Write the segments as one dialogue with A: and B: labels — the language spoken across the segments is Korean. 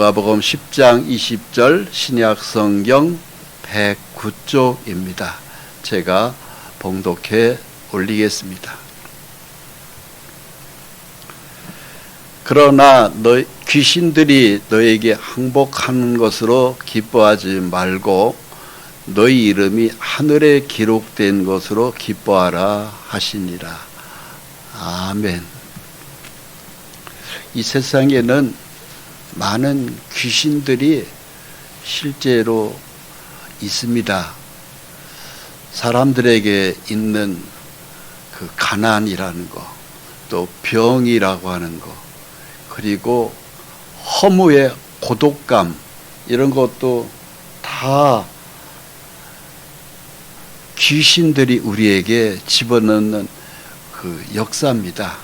A: 누가복음 10장 20절 신약성경 109쪽입니다. 제가 봉독해 올리겠습니다. 그러나 귀신들이 너에게 항복하는 것으로 기뻐하지 말고 너희 이름이 하늘에 기록된 것으로 기뻐하라 하시니라. 아멘. 이 세상에는 많은 귀신들이 실제로 있습니다. 사람들에게 있는 그 가난이라는 거, 또 병이라고 하는 거, 그리고 허무의 고독감, 이런 것도 다 귀신들이 우리에게 집어넣는 그 역사입니다.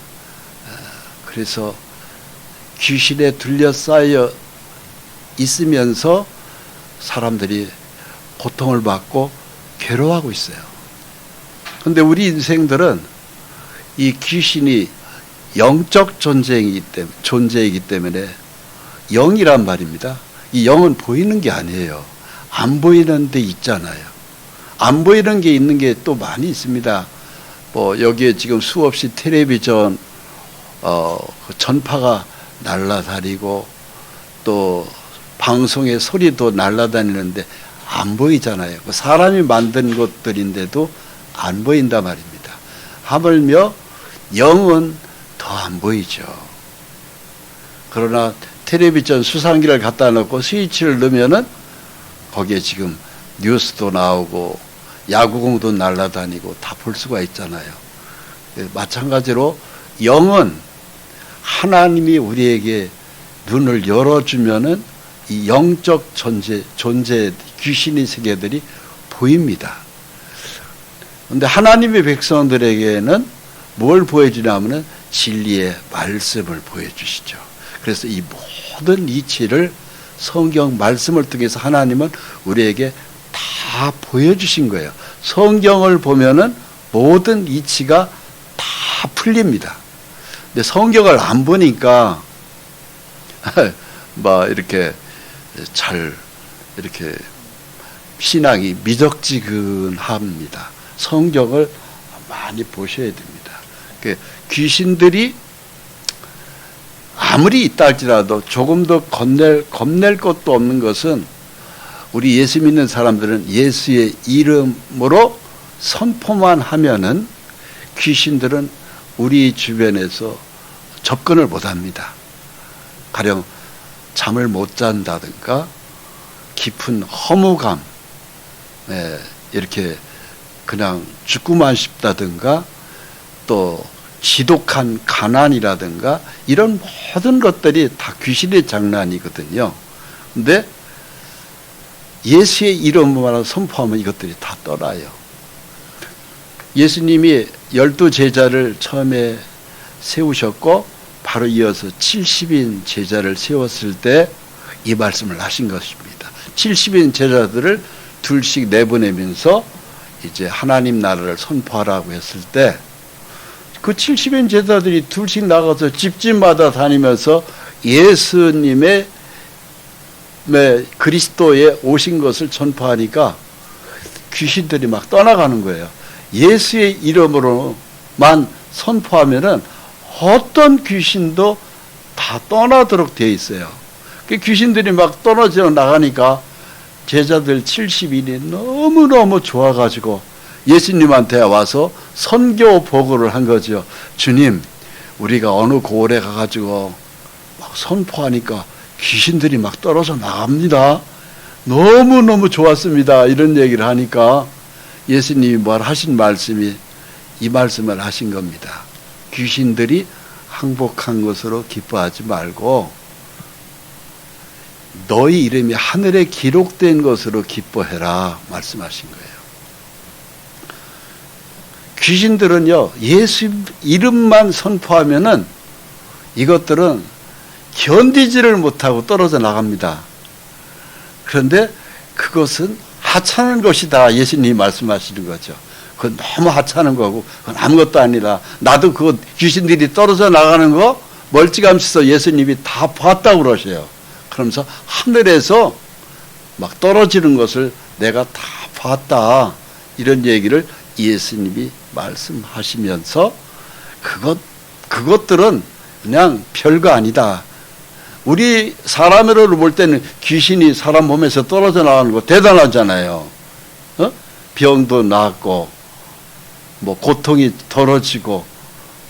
A: 그래서 귀신에 둘러싸여 있으면서 사람들이 고통을 받고 괴로워하고 있어요. 그런데 우리 인생들은 이 귀신이 영적 존재이기 때문에 영이란 말입니다. 이 영은 보이는 게 아니에요. 안 보이는 데 있잖아요. 안 보이는 게 있는 게 또 많이 있습니다. 여기에 지금 수없이 텔레비전 전파가 날아다니고 또 방송의 소리도 날아다니는데 안 보이잖아요. 사람이 만든 것들인데도 안 보인단 말입니다. 하물며 영은 더 안 보이죠. 그러나 텔레비전 수상기를 갖다 놓고 스위치를 넣으면은 거기에 지금 뉴스도 나오고 야구공도 날아다니고 다 볼 수가 있잖아요. 마찬가지로 영은 하나님이 우리에게 눈을 열어주면은 이 영적 존재 귀신의 세계들이 보입니다. 그런데 하나님의 백성들에게는 뭘 보여주냐면은 진리의 말씀을 보여주시죠. 그래서 이 모든 이치를 성경 말씀을 통해서 하나님은 우리에게 다 보여주신 거예요. 성경을 보면은 모든 이치가 다 풀립니다. 근데 성경을 안 보니까 이렇게 신앙이 미적지근합니다. 성경을 많이 보셔야 됩니다. 귀신들이 아무리 있다 할지라도 조금 더 겁낼 것도 없는 것은 우리 예수 믿는 사람들은 예수의 이름으로 선포만 하면은 귀신들은 우리 주변에서 접근을 못합니다. 가령 잠을 못 잔다든가 깊은 허무감, 이렇게 그냥 죽고만 싶다든가 또 지독한 가난이라든가 이런 모든 것들이 다 귀신의 장난이거든요. 근데 예수의 이름으로 선포하면 이것들이 다 떠나요. 예수님이 12제자를 처음에 세우셨고 바로 이어서 70인 제자를 세웠을 때 이 말씀을 하신 것입니다. 70인 제자들을 둘씩 내보내면서 이제 하나님 나라를 선포하라고 했을 때 그 70인 제자들이 둘씩 나가서 집집마다 다니면서 예수님의 그리스도에 오신 것을 전파하니까 귀신들이 막 떠나가는 거예요. 예수의 이름으로만 선포하면은 어떤 귀신도 다 떠나도록 되어 있어요. 귀신들이 막 떨어져 나가니까 제자들 70인이 너무너무 좋아가지고 예수님한테 와서 선교 보고를 한 거죠. 주님, 우리가 어느 고을에 가가지고 막 선포하니까 귀신들이 막 떨어져 나갑니다. 너무너무 좋았습니다. 이런 얘기를 하니까 예수님이 하신 말씀이 이 말씀을 하신 겁니다. 귀신들이 항복한 것으로 기뻐하지 말고 너희 이름이 하늘에 기록된 것으로 기뻐해라 말씀하신 거예요. 귀신들은요, 예수 이름만 선포하면은 이것들은 견디지를 못하고 떨어져 나갑니다. 그런데 그것은 하찮은 것이다. 예수님이 말씀하시는 거죠. 그건 너무 하찮은 거고, 그건 아무것도 아니라, 나도 귀신들이 떨어져 나가는 거 멀찌감치서 예수님이 다 봤다고 그러셔요. 그러면서 하늘에서 막 떨어지는 것을 내가 다 봤다. 이런 얘기를 예수님이 말씀하시면서 그것들은 그냥 별거 아니다. 우리 사람으로 볼 때는 귀신이 사람 몸에서 떨어져 나가는 거 대단하잖아요. 병도 낫고, 뭐 고통이 덜어지고,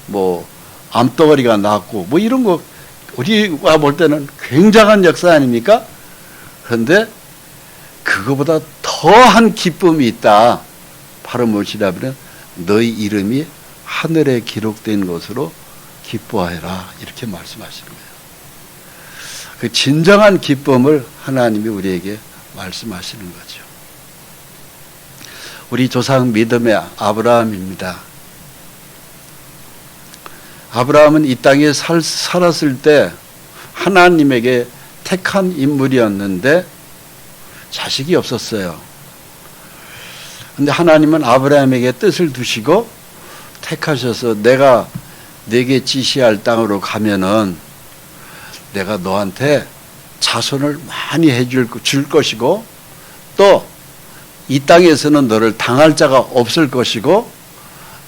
A: 뭐 암덩어리가 낫고, 뭐 이런 거 우리가 볼 때는 굉장한 역사 아닙니까? 그런데 그거보다 더한 기쁨이 있다. 바로 무엇이냐면 너희 이름이 하늘에 기록된 것으로 기뻐하라. 이렇게 말씀하시는 거예요. 그 진정한 기쁨을 하나님이 우리에게 말씀하시는 거죠. 우리 조상 믿음의 아브라함입니다. 아브라함은 이 땅에 살았을 때 하나님에게 택한 인물이었는데 자식이 없었어요. 근데 하나님은 아브라함에게 뜻을 두시고 택하셔서 내가 네게 지시할 땅으로 가면은 내가 너한테 자손을 많이 줄 것이고 또 이 땅에서는 너를 당할 자가 없을 것이고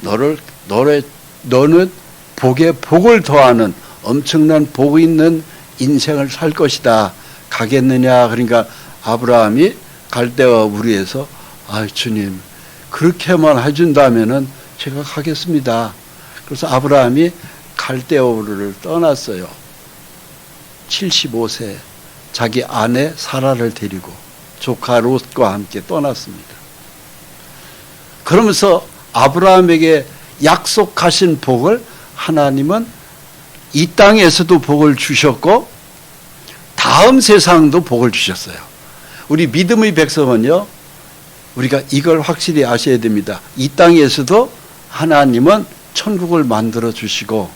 A: 너는 복에 복을 더하는 엄청난 복 있는 인생을 살 것이다. 가겠느냐? 그러니까 아브라함이 갈대와 우리에서 주님 그렇게만 해준다면은 제가 가겠습니다. 그래서 아브라함이 갈대와 우르를 떠났어요. 75세 자기 아내 사라를 데리고 조카 롯과 함께 떠났습니다. 그러면서 아브라함에게 약속하신 복을 하나님은 이 땅에서도 복을 주셨고 다음 세상도 복을 주셨어요. 우리 믿음의 백성은요, 우리가 이걸 확실히 아셔야 됩니다. 이 땅에서도 하나님은 천국을 만들어 주시고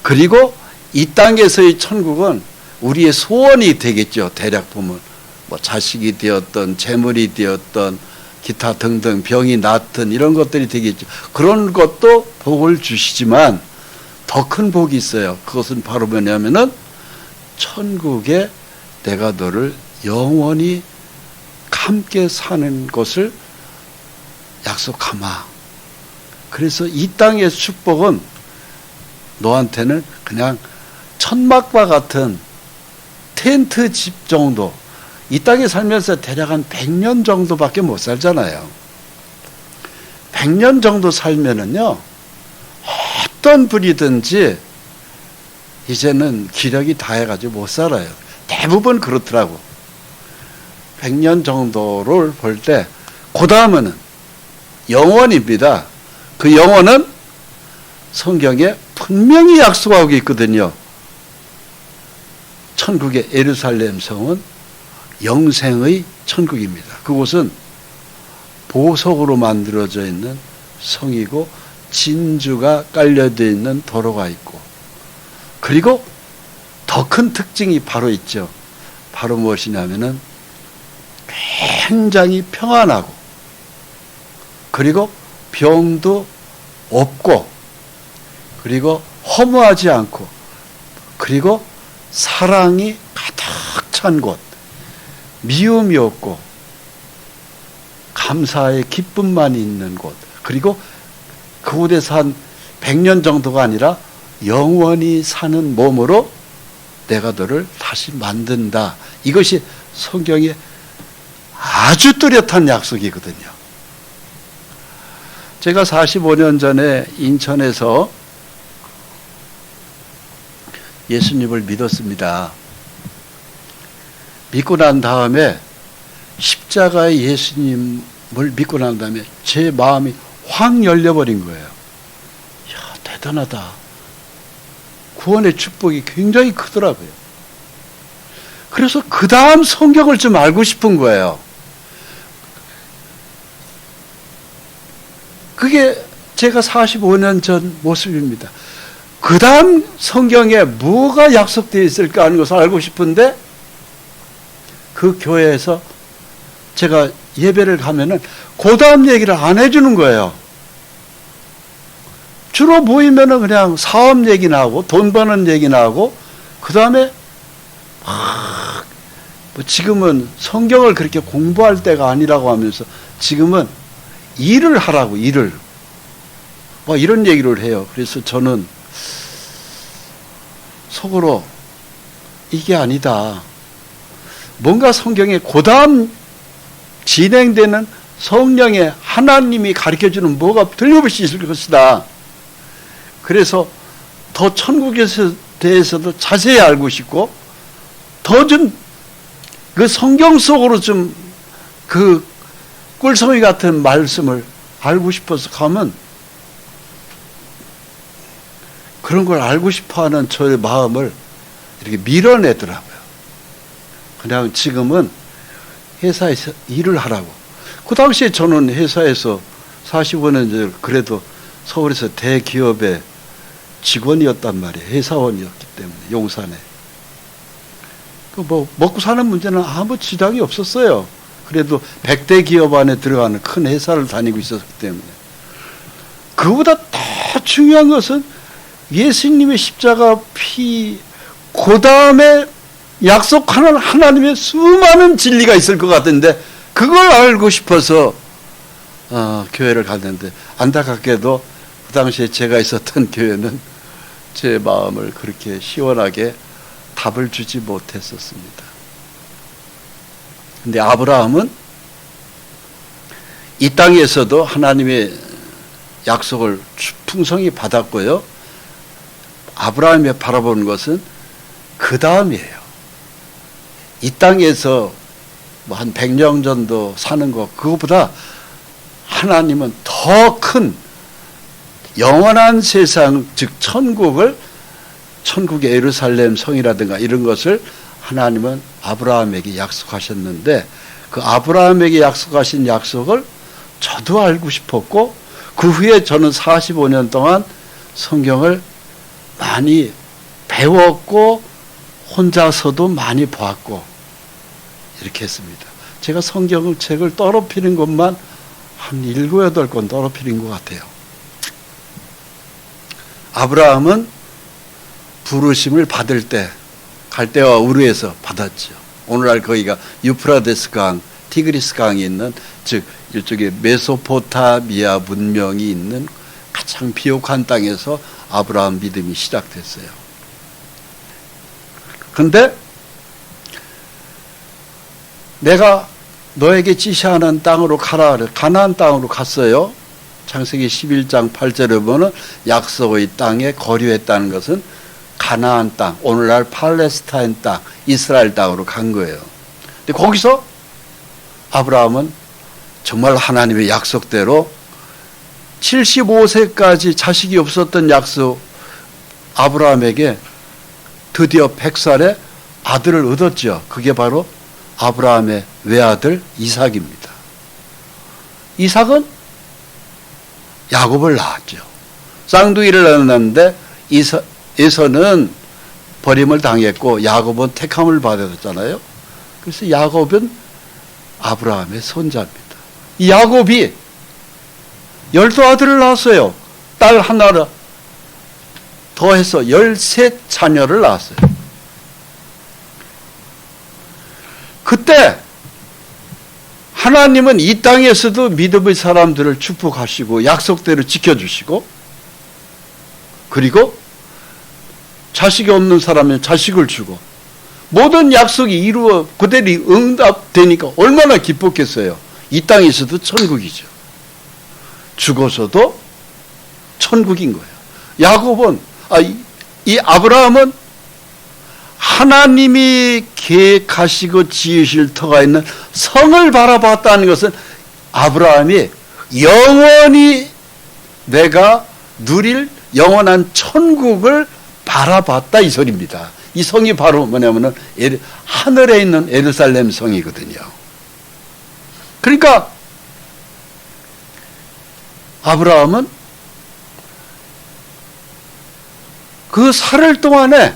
A: 그리고 이 땅에서의 천국은 우리의 소원이 되겠죠. 대략 보면 뭐 자식이 되었던 재물이 되었던 기타 등등 병이 낫든 이런 것들이 되겠죠. 그런 것도 복을 주시지만 더 큰 복이 있어요. 그것은 바로 뭐냐면은 천국에 내가 너를 영원히 함께 사는 것을 약속하마. 그래서 이 땅의 축복은 너한테는 그냥 천막과 같은 텐트 집 정도, 이 땅에 살면서 대략 한 100년 정도밖에 못 살잖아요. 100년 정도 살면은요, 어떤 분이든지 이제는 기력이 다해가지고 못 살아요. 대부분 그렇더라고. 100년 정도를 볼 때, 그 다음은 영원입니다. 그 영원은 성경에 분명히 약속하고 있거든요. 천국의 예루살렘 성은 영생의 천국입니다. 그곳은 보석으로 만들어져 있는 성이고 진주가 깔려져 있는 도로가 있고 그리고 더 큰 특징이 바로 있죠. 바로 무엇이냐면은 굉장히 평안하고 그리고 병도 없고 그리고 허무하지 않고 그리고 사랑이 가득 찬 곳, 미움이 없고 감사의 기쁨만 있는 곳, 그리고 그곳에서 한 100년 정도가 아니라 영원히 사는 몸으로 내가 너를 다시 만든다. 이것이 성경의 아주 뚜렷한 약속이거든요. 제가 45년 전에 인천에서 예수님을 믿었습니다. 믿고 난 다음에 십자가의 예수님을 믿고 난 다음에 제 마음이 확 열려버린 거예요. 이야, 대단하다. 구원의 축복이 굉장히 크더라고요. 그래서 그 다음 성경을 좀 알고 싶은 거예요. 그게 제가 45년 전 모습입니다. 그 다음 성경에 뭐가 약속되어 있을까 하는 것을 알고 싶은데 그 교회에서 제가 예배를 가면은 그 다음 얘기를 안 해주는 거예요. 주로 모이면은 그냥 사업 얘기나 하고 돈 버는 얘기나 하고 그 다음에 막 뭐 지금은 성경을 그렇게 공부할 때가 아니라고 하면서 지금은 일을 하라고, 일을. 뭐 이런 얘기를 해요. 그래서 저는 속으로 이게 아니다. 뭔가 성경에 고다음 진행되는 성령의 하나님이 가르쳐주는 뭐가 틀림없이 있을 것이다. 그래서 더 천국에 대해서도 자세히 알고 싶고 더 좀 그 성경 속으로 좀 그 꿀송이 같은 말씀을 알고 싶어서 가면 그런 걸 알고 싶어하는 저의 마음을 이렇게 밀어내더라고요. 그냥 지금은 회사에서 일을 하라고. 그 당시에 저는 회사에서 45년 그래도 서울에서 대기업의 직원이었단 말이에요. 회사원이었기 때문에 용산에. 뭐 먹고 사는 문제는 아무 지장이 없었어요. 그래도 100대 기업 안에 들어가는 큰 회사를 다니고 있었기 때문에. 그보다 더 중요한 것은 예수님의 십자가 피, 그 다음에 약속하는 하나님의 수많은 진리가 있을 것 같은데 그걸 알고 싶어서 교회를 갔는데 안타깝게도 그 당시에 제가 있었던 교회는 제 마음을 그렇게 시원하게 답을 주지 못했었습니다. 근데 아브라함은 이 땅에서도 하나님의 약속을 풍성히 받았고요. 아브라함이 바라보는 것은 그 다음이에요. 이 땅에서 뭐 한 100년 정도 사는 것, 그것보다 하나님은 더 큰 영원한 세상, 즉 천국의 예루살렘 성이라든가 이런 것을 하나님은 아브라함에게 약속하셨는데 그 아브라함에게 약속하신 약속을 저도 알고 싶었고 그 후에 저는 45년 동안 성경을 많이 배웠고 혼자서도 많이 보았고 이렇게 했습니다. 제가 성경을 책을 떨어뜨리는 것만 한 7, 8권 떨어뜨린 것 같아요. 아브라함은 부르심을 받을 때 갈대와 우르에서 받았죠. 오늘날 거기가 유프라데스 강, 티그리스 강이 있는, 즉 일종의 메소포타미아 문명이 있는 가장 비옥한 땅에서 아브라함 믿음이 시작됐어요. 그런데 내가 너에게 지시하는 땅으로 가라, 가나안 땅으로 갔어요. 창세기 11장 8절에 보면 약속의 땅에 거류했다는 것은 가나안 땅, 오늘날 팔레스타인 땅, 이스라엘 땅으로 간 거예요. 근데 거기서 아브라함은 정말 하나님의 약속대로 75세까지 자식이 없었던 약속 아브라함에게 드디어 100살에 아들을 얻었죠. 그게 바로 아브라함의 외아들 이삭입니다. 이삭은 야곱을 낳았죠. 쌍둥이를 낳았는데 에서는 버림을 당했고 야곱은 택함을 받았잖아요. 그래서 야곱은 아브라함의 손자입니다. 이 야곱이 12아들을 낳았어요. 딸 하나를 더해서 13자녀를 낳았어요. 그때 하나님은 이 땅에서도 믿음의 사람들을 축복하시고 약속대로 지켜주시고 그리고 자식이 없는 사람은 자식을 주고 모든 약속이 이루어 그대로 응답되니까 얼마나 기뻤겠어요. 이 땅에서도 천국이죠. 죽어서도 천국인 거예요. 야곱은 이 아브라함은 하나님이 계획하시고 지으실 터가 있는 성을 바라봤다는 것은 아브라함이 영원히 내가 누릴 영원한 천국을 바라봤다 이 소리입니다. 이 성이 바로 뭐냐면은 하늘에 있는 예루살렘 성이거든요. 그러니까 아브라함은 그 살을 동안에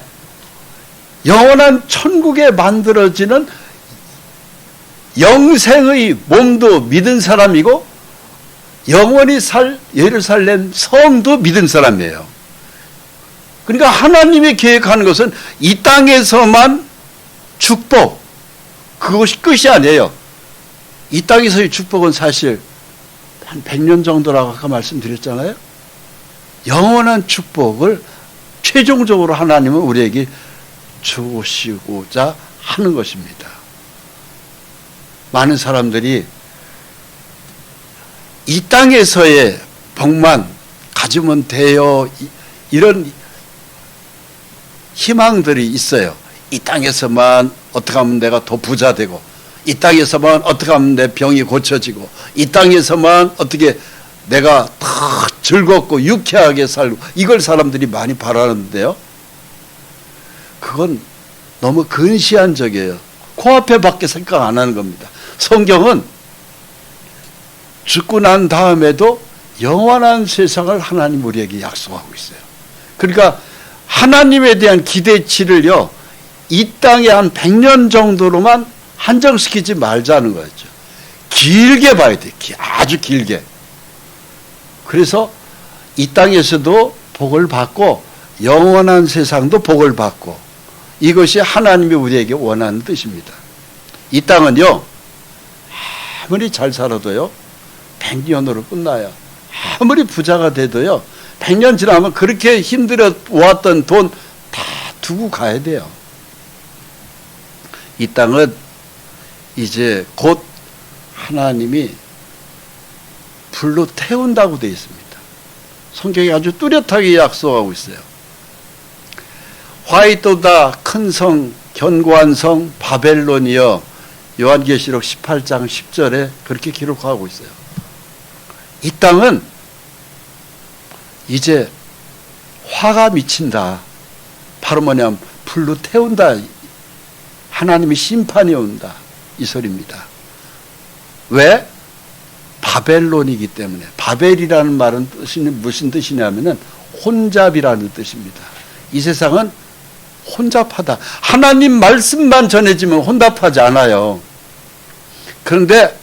A: 영원한 천국에 만들어지는 영생의 몸도 믿은 사람이고 영원히 살 예루살렘 성도 믿은 사람이에요. 그러니까 하나님이 계획하는 것은 이 땅에서만 축복, 그것이 끝이 아니에요. 이 땅에서의 축복은 사실 한 100년 정도라고 아까 말씀드렸잖아요. 영원한 축복을 최종적으로 하나님은 우리에게 주시고자 하는 것입니다. 많은 사람들이 이 땅에서의 복만 가지면 돼요, 이런 희망들이 있어요. 이 땅에서만 어떻게 하면 내가 더 부자 되고, 이 땅에서만 어떻게 하면 내 병이 고쳐지고, 이 땅에서만 어떻게 내가 더 즐겁고 유쾌하게 살고, 이걸 사람들이 많이 바라는데요. 그건 너무 근시안적이에요. 코앞에 밖에 생각 안 하는 겁니다. 성경은 죽고 난 다음에도 영원한 세상을 하나님 우리에게 약속하고 있어요. 그러니까 하나님에 대한 기대치를요, 이 땅에 한 100년 정도로만 한정시키지 말자는 거였죠. 길게 봐야 돼. 아주 길게. 그래서 이 땅에서도 복을 받고 영원한 세상도 복을 받고, 이것이 하나님이 우리에게 원하는 뜻입니다. 이 땅은요, 아무리 잘 살아도요 100년으로 끝나요. 아무리 부자가 돼도요 100년 지나면 그렇게 힘들어 모았던 돈 다 두고 가야 돼요. 이 땅은 이제 곧 하나님이 불로 태운다고 되어 있습니다. 성경이 아주 뚜렷하게 약속하고 있어요. 화이토다 큰 성, 견고한 성 바벨론이여, 요한계시록 18장 10절에 그렇게 기록하고 있어요. 이 땅은 이제 화가 미친다. 바로 뭐냐면 불로 태운다. 하나님의 심판이 온다. 이 소리입니다. 왜? 바벨론이기 때문에. 바벨이라는 말은 무슨 뜻이냐면은 혼잡이라는 뜻입니다. 이 세상은 혼잡하다. 하나님 말씀만 전해지면 혼잡하지 않아요. 그런데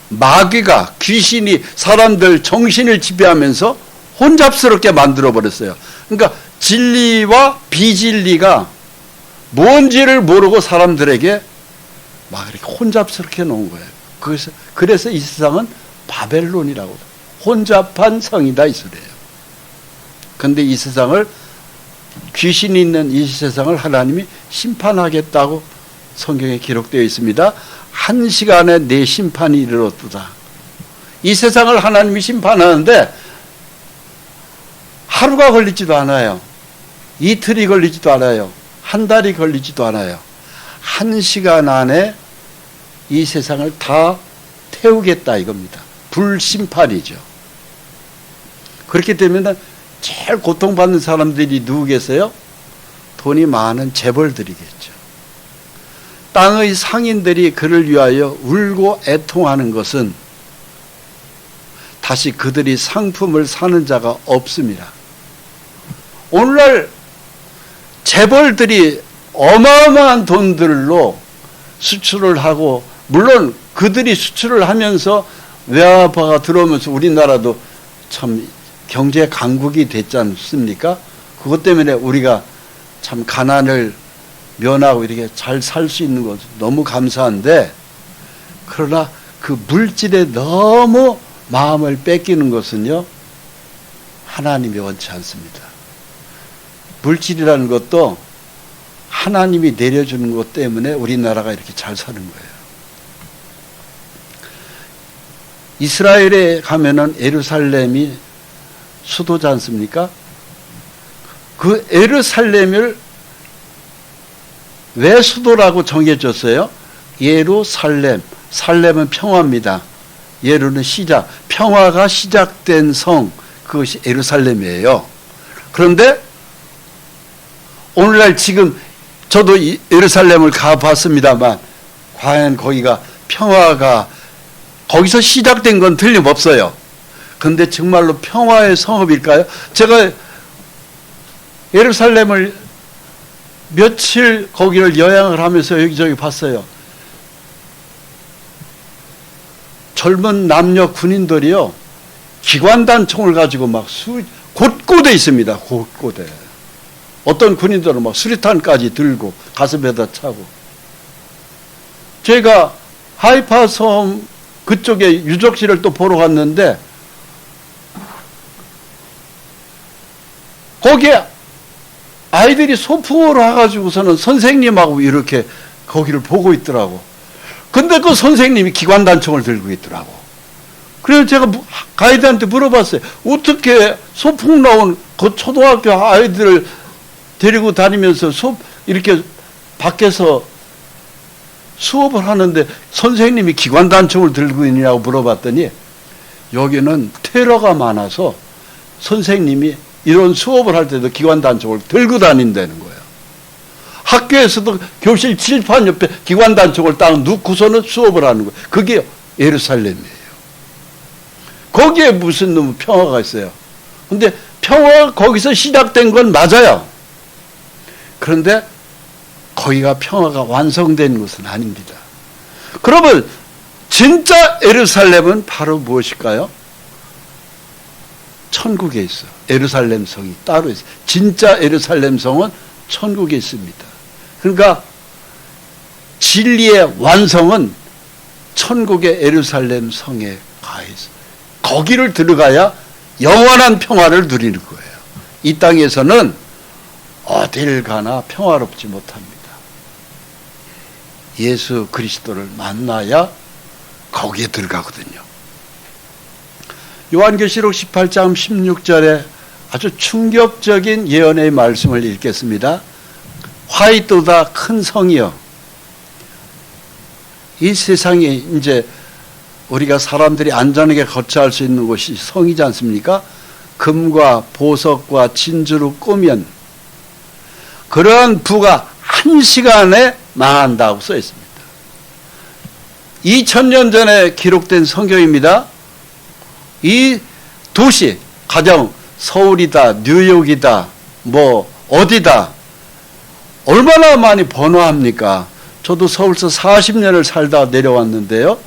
A: 마귀가, 귀신이 사람들 정신을 지배하면서 혼잡스럽게 만들어버렸어요. 그러니까 진리와 비진리가 뭔지를 모르고 사람들에게 막 이렇게 혼잡스럽게 놓은 거예요. 그래서 이 세상은 바벨론이라고, 혼잡한 성이다, 이 소리예요. 그런데 이 세상을, 귀신이 있는 이 세상을 하나님이 심판하겠다고 성경에 기록되어 있습니다. 1시간에 내 심판이 이르렀도다. 이 세상을 하나님이 심판하는데 하루가 걸리지도 않아요. 이틀이 걸리지도 않아요. 한 달이 걸리지도 않아요. 1시간 안에 이 세상을 다 태우겠다, 이겁니다. 불심판이죠. 그렇기 때문에 제일 고통받는 사람들이 누구겠어요? 돈이 많은 재벌들이겠죠. 땅의 상인들이 그를 위하여 울고 애통하는 것은 다시 그들이 상품을 사는 자가 없습니다. 오늘날 재벌들이 어마어마한 돈들로 수출을 하고, 물론 그들이 수출을 하면서 외화가 들어오면서 우리나라도 참 경제 강국이 됐지 않습니까? 그것 때문에 우리가 참 가난을 면하고 이렇게 잘 살 수 있는 것은 너무 감사한데, 그러나 그 물질에 너무 마음을 뺏기는 것은요, 하나님이 원치 않습니다. 물질이라는 것도 하나님이 내려주는 것 때문에 우리나라가 이렇게 잘 사는 거예요. 이스라엘에 가면은 예루살렘이 수도지 않습니까? 그 예루살렘을 왜 수도라고 정해졌어요? 예루살렘, 살렘은 평화입니다. 예루는 시작, 평화가 시작된 성, 그것이 예루살렘이에요. 그런데 오늘날 지금 저도 예루살렘을 가봤습니다만, 과연 거기가 평화가 거기서 시작된 건 틀림없어요. 그런데 정말로 평화의 성읍일까요? 제가 예루살렘을 며칠 거기를 여행을 하면서 여기저기 봤어요. 젊은 남녀 군인들이요, 기관단총을 가지고 막 곳곳에 있습니다. 곳곳에. 어떤 군인들은 막 수류탄까지 들고 가슴에다 차고. 제가 하이파 섬 그쪽에 유적지를 또 보러 갔는데 거기에 아이들이 소풍을 와가지고서는 선생님하고 이렇게 거기를 보고 있더라고. 근데 그 선생님이 기관단총을 들고 있더라고. 그래서 제가 가이드한테 물어봤어요. 어떻게 소풍 나온 그 초등학교 아이들을 데리고 다니면서 이렇게 밖에서 수업을 하는데 선생님이 기관단총을 들고 있냐고 물어봤더니 여기는 테러가 많아서 선생님이 이런 수업을 할 때도 기관단총을 들고 다닌다는 거예요. 학교에서도 교실 칠판 옆에 기관단총을 딱 놓고서는 수업을 하는 거예요. 그게 예루살렘이에요. 거기에 무슨 놈의 평화가 있어요. 근데 평화가 거기서 시작된 건 맞아요. 그런데 거기가 평화가 완성된 것은 아닙니다. 그러면 진짜 예루살렘은 바로 무엇일까요? 천국에 있어. 예루살렘 성이 따로 있어요. 진짜 예루살렘 성은 천국에 있습니다. 그러니까 진리의 완성은 천국의 예루살렘 성에 가 있어요. 거기를 들어가야 영원한 평화를 누리는 거예요. 이 땅에서는 어딜 가나 평화롭지 못합니다. 예수 그리스도를 만나야 거기에 들어가거든요. 요한계시록 18장 16절에 아주 충격적인 예언의 말씀을 읽겠습니다. 화이트보다 큰 성이여. 이 세상에 이제 우리가 사람들이 안전하게 거처할 수 있는 곳이 성이지 않습니까? 금과 보석과 진주로 꾸면 그러한 부가 한 시간에 망한다고 써 있습니다. 2000년 전에 기록된 성경입니다. 이 도시, 가령 서울이다, 뉴욕이다, 뭐 어디다, 얼마나 많이 번화합니까? 저도 서울서 40년을 살다 내려왔는데요.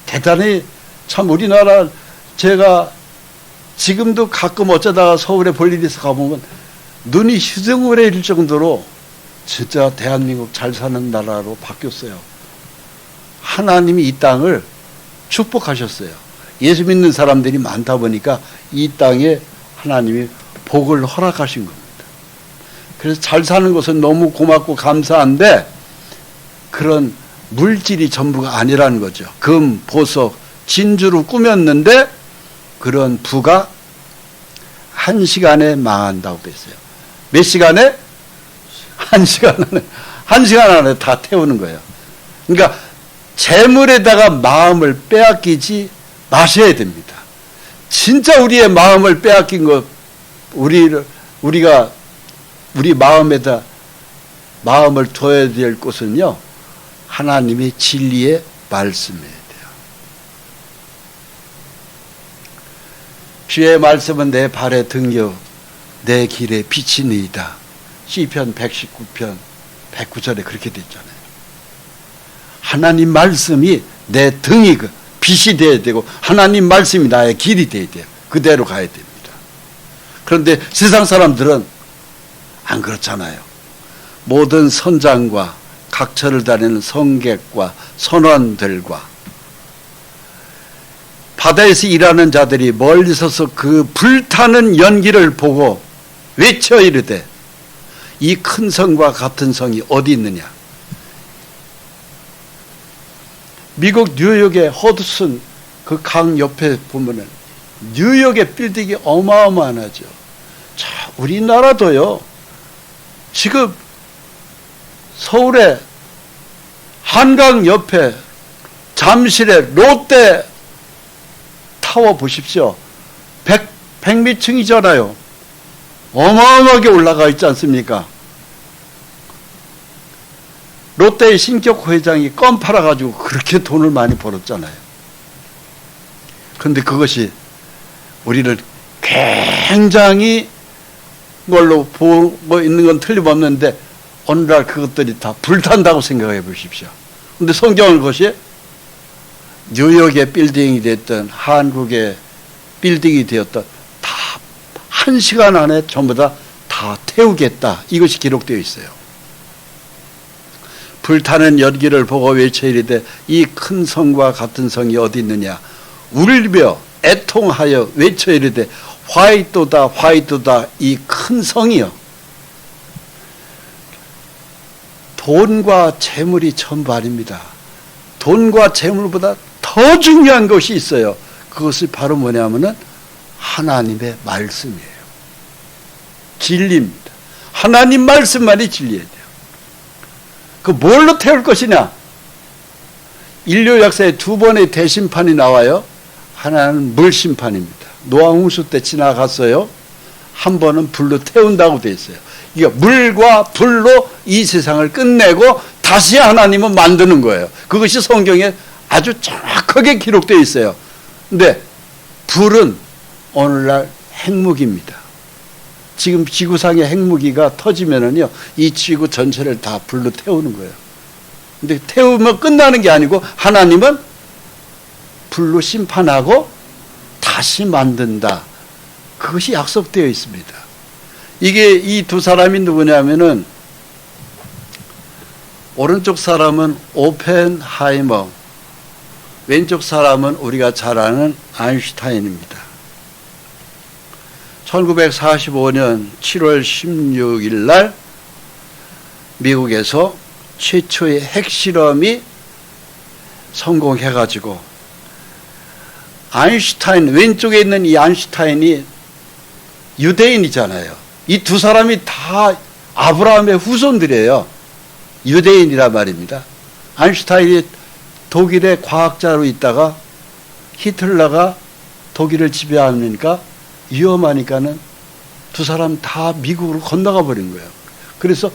A: 대단히 참 우리나라, 제가 지금도 가끔 어쩌다가 서울에 볼일 있어 가보면 눈이 휴정울해질 정도로 진짜 대한민국 잘 사는 나라로 바뀌었어요. 하나님이 이 땅을 축복하셨어요. 예수 믿는 사람들이 많다 보니까 이 땅에 하나님이 복을 허락하신 겁니다. 그래서 잘 사는 것은 너무 고맙고 감사한데 그런 물질이 전부가 아니라는 거죠. 금, 보석, 진주로 꾸몄는데 그런 부가 한 시간에 망한다고 그랬어요. 몇 시간에? 한 시간 안에 다 태우는 거예요. 그러니까 재물에다가 마음을 빼앗기지 마셔야 됩니다. 진짜 우리의 마음을 빼앗긴 것, 우리가 우리 마음에다 마음을 둬야 될 곳은요, 하나님의 진리의 말씀이에요. 주의 말씀은 내 발에 등이요 내 길에 빛이니이다. 시편 119편 109절에 그렇게 돼 있잖아요. 하나님 말씀이 내 등이 빛이 돼야 되고 하나님 말씀이 나의 길이 돼야 돼요. 그대로 가야 됩니다. 그런데 세상 사람들은 안 그렇잖아요. 모든 선장과 각처를 다니는 성객과 선원들과 바다에서 일하는 자들이 멀리 서서 그 불타는 연기를 보고 외쳐 이르되 이 큰 성과 같은 성이 어디 있느냐. 미국 뉴욕의 허드슨 그 강 옆에 보면은 뉴욕의 빌딩이 어마어마하죠. 자, 우리나라도요. 지금 서울에 한강 옆에 잠실에 롯데 타워 보십시오. 100몇 층이잖아요. 어마어마하게 올라가 있지 않습니까? 롯데의 신격 회장이 껌 팔아가지고 그렇게 돈을 많이 벌었잖아요. 그런데 그것이 우리를 굉장히 걸로 보고 있는 건 틀림없는데 오늘날 그것들이 다 불탄다고 생각해 보십시오. 그런데 성경은 그것이 뉴욕의 빌딩이 됐든 한국의 빌딩이 되었든 다 한 시간 안에 전부 다 태우겠다. 이것이 기록되어 있어요. 불타는 연기를 보고 외쳐 이르되 이 큰 성과 같은 성이 어디 있느냐. 울며 애통하여 외쳐 이르되 화이도다 화이도다 이 큰 성이여. 돈과 재물이 전부 아닙니다. 돈과 재물보다 더 중요한 것이 있어요. 그것이 바로 뭐냐면은 하나님의 말씀이에요. 진리입니다. 하나님 말씀만이 진리예요. 그 뭘로 태울 것이냐? 인류 역사에 두 번의 대심판이 나와요. 하나는 물심판입니다. 노아 홍수 때 지나갔어요. 한 번은 불로 태운다고 되어 있어요. 이게 물과 불로 이 세상을 끝내고 다시 하나님은 만드는 거예요. 그것이 성경에 아주 정확하게 기록되어 있어요. 근데 불은 오늘날 핵무기입니다. 지금 지구상의 핵무기가 터지면은요, 이 지구 전체를 다 불로 태우는 거예요. 근데 태우면 끝나는 게 아니고 하나님은 불로 심판하고 다시 만든다. 그것이 약속되어 있습니다. 이게 이 두 사람이 누구냐면은 오른쪽 사람은 오펜하이머, 왼쪽 사람은 우리가 잘 아는 아인슈타인입니다. 1945년 7월 16일 날 미국에서 최초의 핵실험이 성공해가지고 아인슈타인, 왼쪽에 있는 이 아인슈타인이 유대인이잖아요. 이 두 사람이 다 아브라함의 후손들이에요. 유대인이란 말입니다. 아인슈타인이 독일의 과학자로 있다가 히틀러가 독일을 지배하니까 위험하니까는 두 사람 다 미국으로 건너가 버린 거예요. 그래서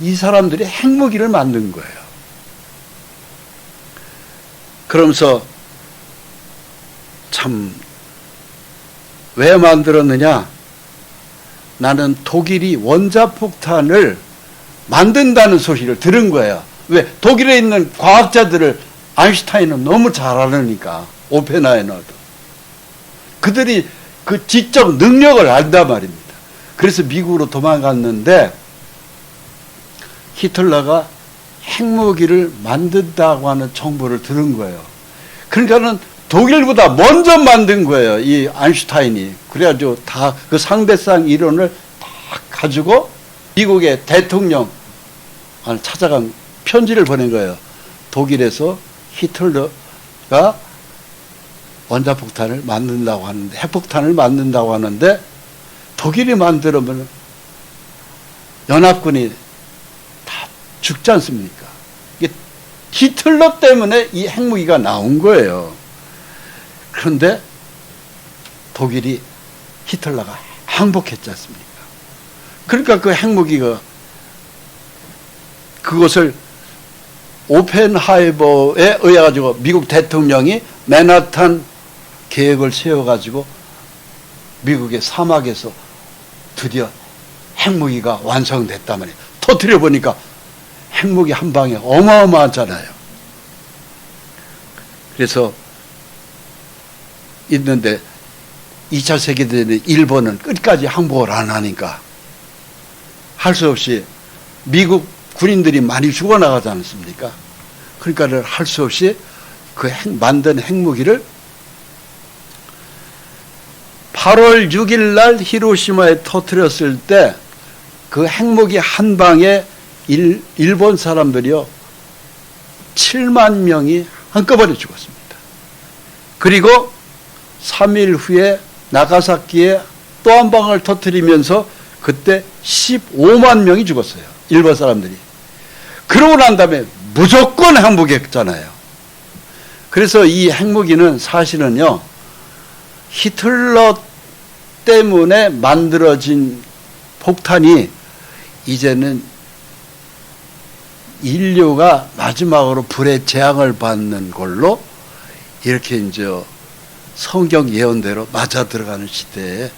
A: 이 사람들이 핵무기를 만든 거예요. 그러면서 참 왜 만들었느냐? 나는 독일이 원자폭탄을 만든다는 소리를 들은 거예요. 왜? 독일에 있는 과학자들을 아인슈타인은 너무 잘 아니까, 오펜하이머도. 그들이 그 지적 능력을 안단 말입니다. 그래서 미국으로 도망갔는데 히틀러가 핵무기를 만든다고 하는 정보를 들은 거예요. 그러니까는 독일보다 먼저 만든 거예요, 이 아인슈타인이. 그래가지고 다 그 상대성 이론을 다 가지고 미국의 대통령 찾아간 편지를 보낸 거예요. 독일에서 히틀러가 원자폭탄을 만든다고 하는데, 핵폭탄을 만든다고 하는데, 독일이 만들면 연합군이 다 죽지 않습니까? 이게 히틀러 때문에 이 핵무기가 나온 거예요. 그런데 독일이, 히틀러가 항복했지 않습니까? 그러니까 그 핵무기가, 그것을 오펜하이머에 의해 가지고 미국 대통령이 맨하탄 계획을 세워가지고 미국의 사막에서 드디어 핵무기가 완성됐단 말이에요. 터뜨려 보니까 핵무기 한 방에 어마어마하잖아요. 그래서 있는데 2차 세계대전에 일본은 끝까지 항복을 안 하니까 할 수 없이 미국 군인들이 많이 죽어나가지 않습니까? 그러니까 할 수 없이 그 만든 핵무기를 8월 6일 날 히로시마에 터뜨렸을 때 그 핵무기 한 방에 일본 사람들이요 7만 명이 한꺼번에 죽었습니다. 그리고 3일 후에 나가사키에 또 한 방을 터뜨리면서 그때 15만 명이 죽었어요. 일본 사람들이. 그러고 난 다음에 무조건 항복했잖아요. 그래서 이 핵무기는 사실은요, 히틀러 때문에 만들어진 폭탄이 이제는 인류가 마지막으로 불의 재앙을 받는 걸로 이렇게 이제 성경 예언대로 맞아 들어가는 시대에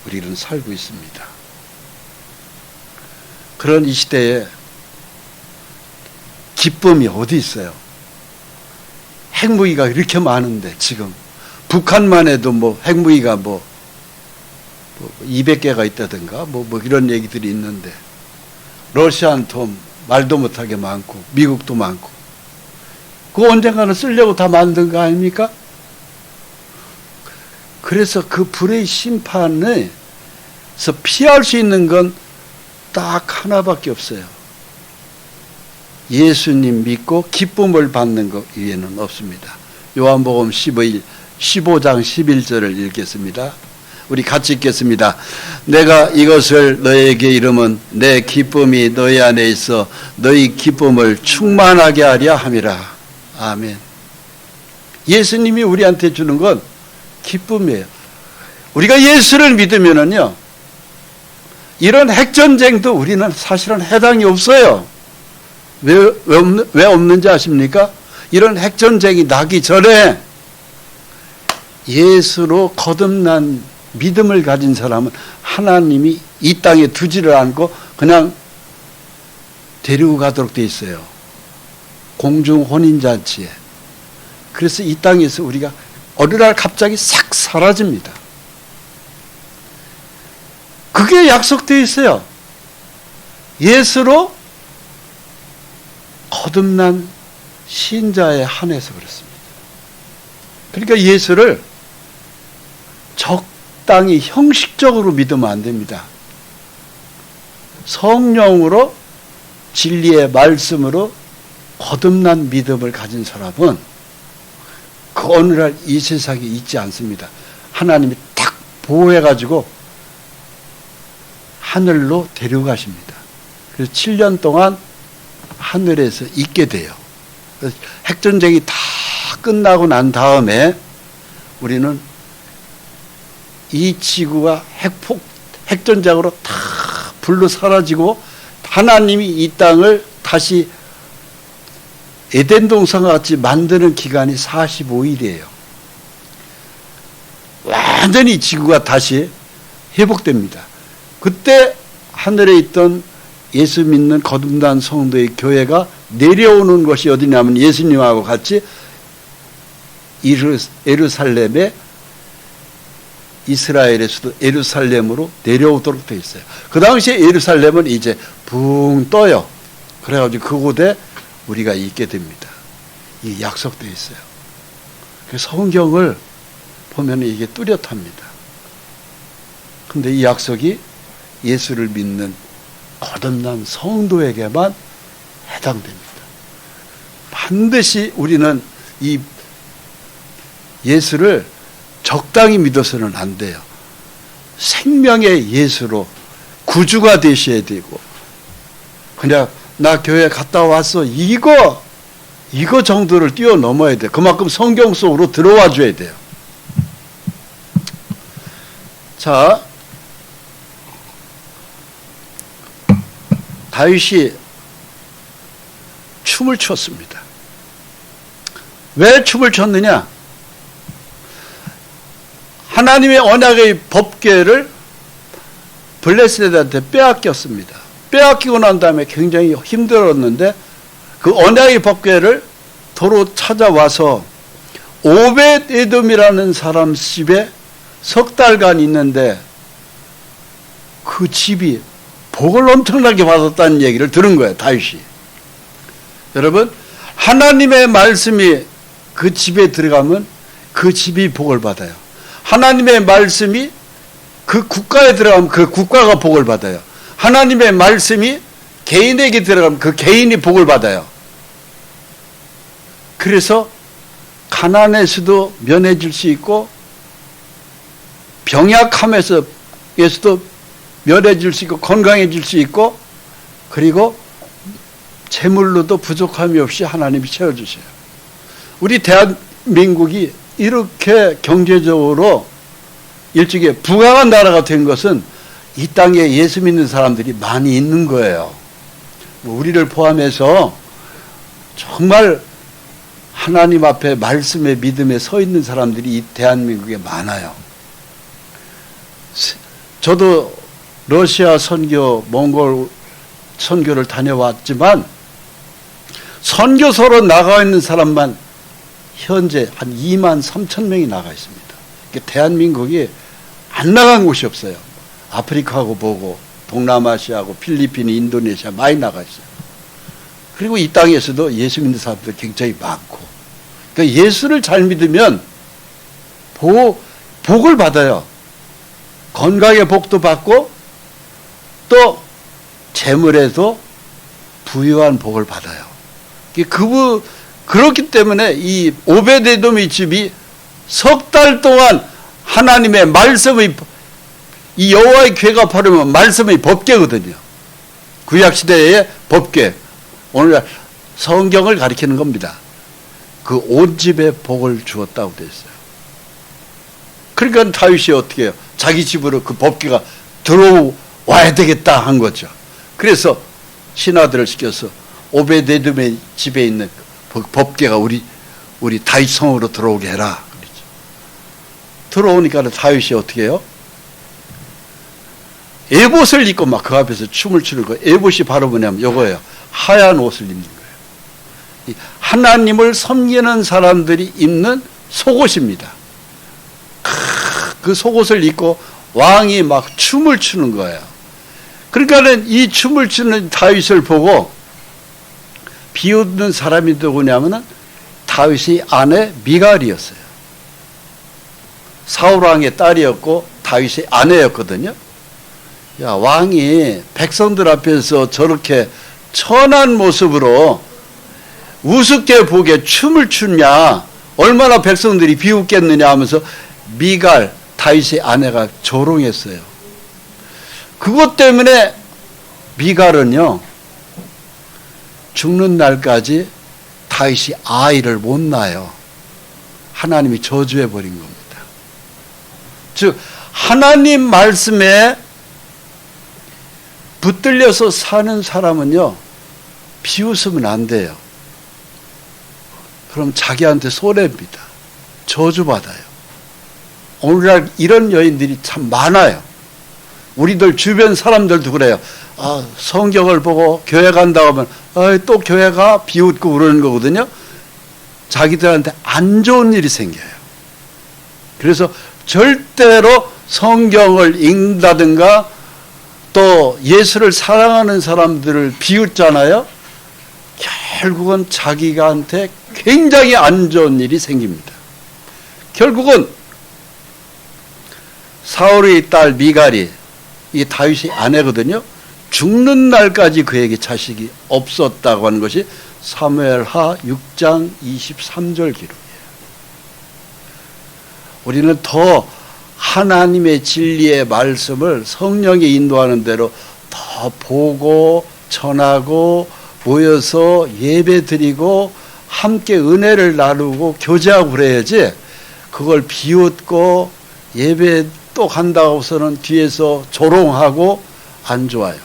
A: 우리는 살고 있습니다. 그런 이 시대에 기쁨이 어디 있어요? 핵무기가 이렇게 많은데 지금 북한만 해도 뭐 핵무기가 뭐 200개가 있다든가 뭐 이런 얘기들이 있는데 러시아는 또 말도 못하게 많고 미국도 많고 그거 언젠가는 쓰려고 다 만든 거 아닙니까? 그래서 그 불의 심판에서 피할 수 있는 건 딱 하나밖에 없어요. 예수님 믿고 기쁨을 받는 것 이외에는 없습니다. 요한복음 15장 11절을 읽겠습니다. 우리 같이 읽겠습니다. 내가 이것을 너에게 이름은 내 기쁨이 너희 안에 있어 너희 기쁨을 충만하게 하려 함이라. 아멘. 예수님이 우리한테 주는 건 기쁨이에요. 우리가 예수를 믿으면은요, 이런 핵전쟁도 우리는 사실은 해당이 없어요. 왜 없는지 아십니까? 이런 핵전쟁이 나기 전에 예수로 거듭난 믿음을 가진 사람은 하나님이 이 땅에 두지를 않고 그냥 데리고 가도록 돼 있어요. 공중 혼인잔치에. 그래서 이 땅에서 우리가 어느 날 갑자기 싹 사라집니다. 그게 약속되어 있어요. 예수로 거듭난 신자에 한해서 그렇습니다. 그러니까 예수를 적당히 형식적으로 믿으면 안 됩니다. 성령으로 진리의 말씀으로 거듭난 믿음을 가진 사람은 그 어느 날 이 세상에 있지 않습니다. 하나님이 딱 보호해가지고 하늘로 데려가십니다. 그래서 7년 동안 하늘에서 있게 돼요. 핵전쟁이 다 끝나고 난 다음에 우리는 이 지구가 핵전쟁으로 다 불로 사라지고 하나님이 이 땅을 다시 에덴 동산과 같이 만드는 기간이 45일이에요. 완전히 지구가 다시 회복됩니다. 그때 하늘에 있던 예수 믿는 거듭난 성도의 교회가 내려오는 것이 어디냐면 예수님하고 같이 예루살렘에 이스라엘에서도 예루살렘으로 내려오도록 되어 있어요. 그 당시에 예루살렘은 이제 붕 떠요. 그래가지고 그곳에 우리가 있게 됩니다. 이 약속되어 있어요. 그 성경을 보면 이게 뚜렷합니다. 근데 이 약속이 예수를 믿는 거듭난 성도에게만 해당됩니다. 반드시 우리는 이 예수를 적당히 믿어서는 안 돼요. 생명의 예수로 구주가 되셔야 되고, 그냥 나 교회 갔다 왔어 이거 정도를 뛰어넘어야 돼요. 그만큼 성경 속으로 들어와 줘야 돼요. 자, 다윗이 춤을 췄습니다. 왜 춤을 췄느냐? 하나님의 언약의 법궤를 블레셋한테 빼앗겼습니다. 빼앗기고 난 다음에 굉장히 힘들었는데 그 언약의 법궤를 도로 찾아와서 오벳에돔이라는 사람 집에 석 달간 있는데 그 집이 복을 엄청나게 받았다는 얘기를 들은 거예요, 다윗이. 여러분, 하나님의 말씀이 그 집에 들어가면 그 집이 복을 받아요. 하나님의 말씀이 그 국가에 들어가면 그 국가가 복을 받아요. 하나님의 말씀이 개인에게 들어가면 그 개인이 복을 받아요. 그래서 가난에서도 면해질 수 있고 병약함에서도 면해질 수 있고 건강해질 수 있고 그리고 재물로도 부족함이 없이 하나님이 채워주세요. 우리 대한민국이 이렇게 경제적으로 일찍이 부강한 나라가 된 것은 이 땅에 예수 믿는 사람들이 많이 있는 거예요. 우리를 포함해서 정말 하나님 앞에 말씀의 믿음에 서 있는 사람들이 이 대한민국에 많아요. 저도 러시아 선교, 몽골 선교를 다녀왔지만 선교소로 나가 있는 사람만 현재 한 2만 3천 명이 나가 있습니다. 대한민국이 안 나간 곳이 없어요. 아프리카하고 보고 동남아시아하고 필리핀, 인도네시아 많이 나가 있어요. 그리고 이 땅에서도 예수 믿는 사람들 굉장히 많고, 그러니까 예수를 잘 믿으면 복을 받아요. 건강의 복도 받고 또 재물에도 부유한 복을 받아요. 그렇기 때문에 이 오베데돔의 집이 석 달 동안 하나님의 말씀의, 이 여호와의 궤가 바르면 말씀의 법궤거든요. 구약시대의 법궤, 오늘날 성경을 가리키는 겁니다. 그 온 집에 복을 주었다고 되어 있어요. 그러니까 다윗이 어떻게 해요? 자기 집으로 그 법궤가 들어와야 되겠다 한 거죠. 그래서 신하들을 시켜서 오베데돔의 집에 있는 법궤가 우리 다윗 성으로 들어오게 해라. 그랬죠. 들어오니까 다윗이 어떻게 해요? 에봇을 입고 막 그 앞에서 춤을 추는 거예요. 에봇이 바로 뭐냐면 이거예요. 하얀 옷을 입는 거예요. 하나님을 섬기는 사람들이 입는 속옷입니다. 그 속옷을 입고 왕이 막 춤을 추는 거예요. 그러니까는 이 춤을 추는 다윗을 보고 비웃는 사람이 누구냐면은 다윗의 아내 미갈이었어요. 사울 왕의 딸이었고 다윗의 아내였거든요. 야, 왕이 백성들 앞에서 저렇게 천한 모습으로 우습게 보게 춤을 추냐, 얼마나 백성들이 비웃겠느냐 하면서 미갈, 다윗의 아내가 조롱했어요. 그것 때문에 미갈은요, 죽는 날까지 다윗이 아이를 못 낳아요. 하나님이 저주해 버린 겁니다. 즉 하나님 말씀에 붙들려서 사는 사람은요, 비웃으면 안 돼요. 그럼 자기한테 손해입니다. 저주받아요. 오늘날 이런 여인들이 참 많아요. 우리들 주변 사람들도 그래요. 아, 성경을 보고 교회 간다고 하면 또 교회가 비웃고 그러는 거거든요. 자기들한테 안 좋은 일이 생겨요. 그래서 절대로 성경을 읽는다든가 또 예수를 사랑하는 사람들을 비웃잖아요. 결국은 자기한테 굉장히 안 좋은 일이 생깁니다. 결국은 사울의 딸 미갈이 이 다윗의 아내거든요. 죽는 날까지 그에게 자식이 없었다고 하는 것이 사무엘하 6장 23절 기록이에요. 우리는 더 하나님의 진리의 말씀을 성령이 인도하는 대로 더 보고 전하고 모여서 예배 드리고 함께 은혜를 나누고 교제하고 그래야지, 그걸 비웃고 예배 또 간다고서는 뒤에서 조롱하고 안 좋아요.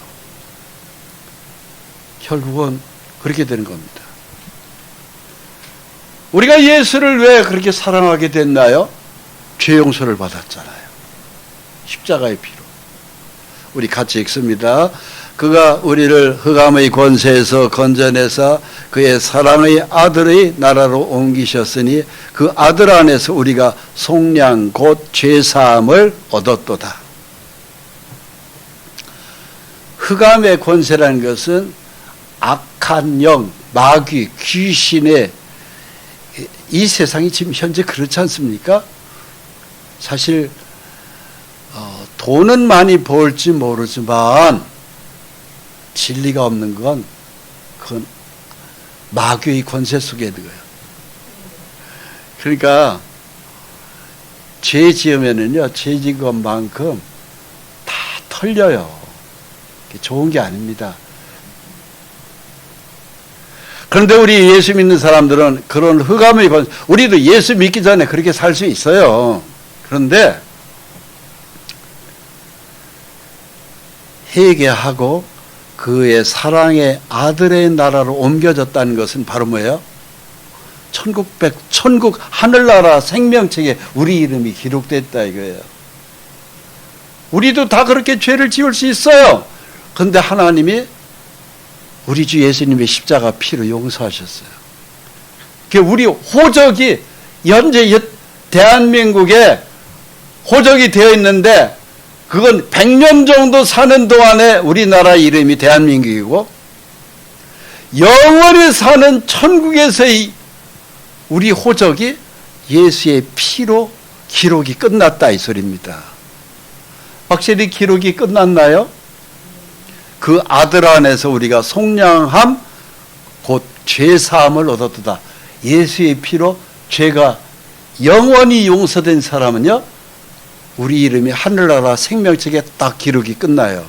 A: 결국은 그렇게 되는 겁니다. 우리가 예수를 왜 그렇게 사랑하게 됐나요? 죄 용서를 받았잖아요. 십자가의 피로. 우리 같이 읽습니다. 그가 우리를 흑암의 권세에서 건져내사 그의 사랑의 아들의 나라로 옮기셨으니 그 아들 안에서 우리가 속량 곧 죄사함을 얻었도다. 흑암의 권세라는 것은 악한 영, 마귀, 귀신의, 이 세상이 지금 현재 그렇지 않습니까? 사실 돈은 많이 벌지 모르지만 진리가 없는 건 그건 마귀의 권세 속에 있는 거예요. 그러니까 죄 지으면은요, 죄 지은 것만큼 다 털려요. 좋은 게 아닙니다. 그런데 우리 예수 믿는 사람들은 그런 흑암의 권세, 우리도 예수 믿기 전에 그렇게 살 수 있어요. 그런데 회개하고 그의 사랑의 아들의 나라로 옮겨졌다는 것은 바로 뭐예요? 천국 하늘나라 생명책에 우리 이름이 기록됐다 이거예요. 우리도 다 그렇게 죄를 지을 수 있어요. 그런데 하나님이 우리 주 예수님의 십자가 피로 용서하셨어요. 우리 호적이 현재 대한민국에 호적이 되어 있는데 그건 100년 정도 사는 동안에 우리나라 이름이 대한민국이고 영원히 사는 천국에서의 우리 호적이 예수의 피로 기록이 끝났다 이 소리입니다. 확실히 기록이 끝났나요? 그 아들 안에서 우리가 속량함 곧 죄사함을 얻었다. 예수의 피로 죄가 영원히 용서된 사람은요, 우리 이름이 하늘나라 생명책에 딱 기록이 끝나요.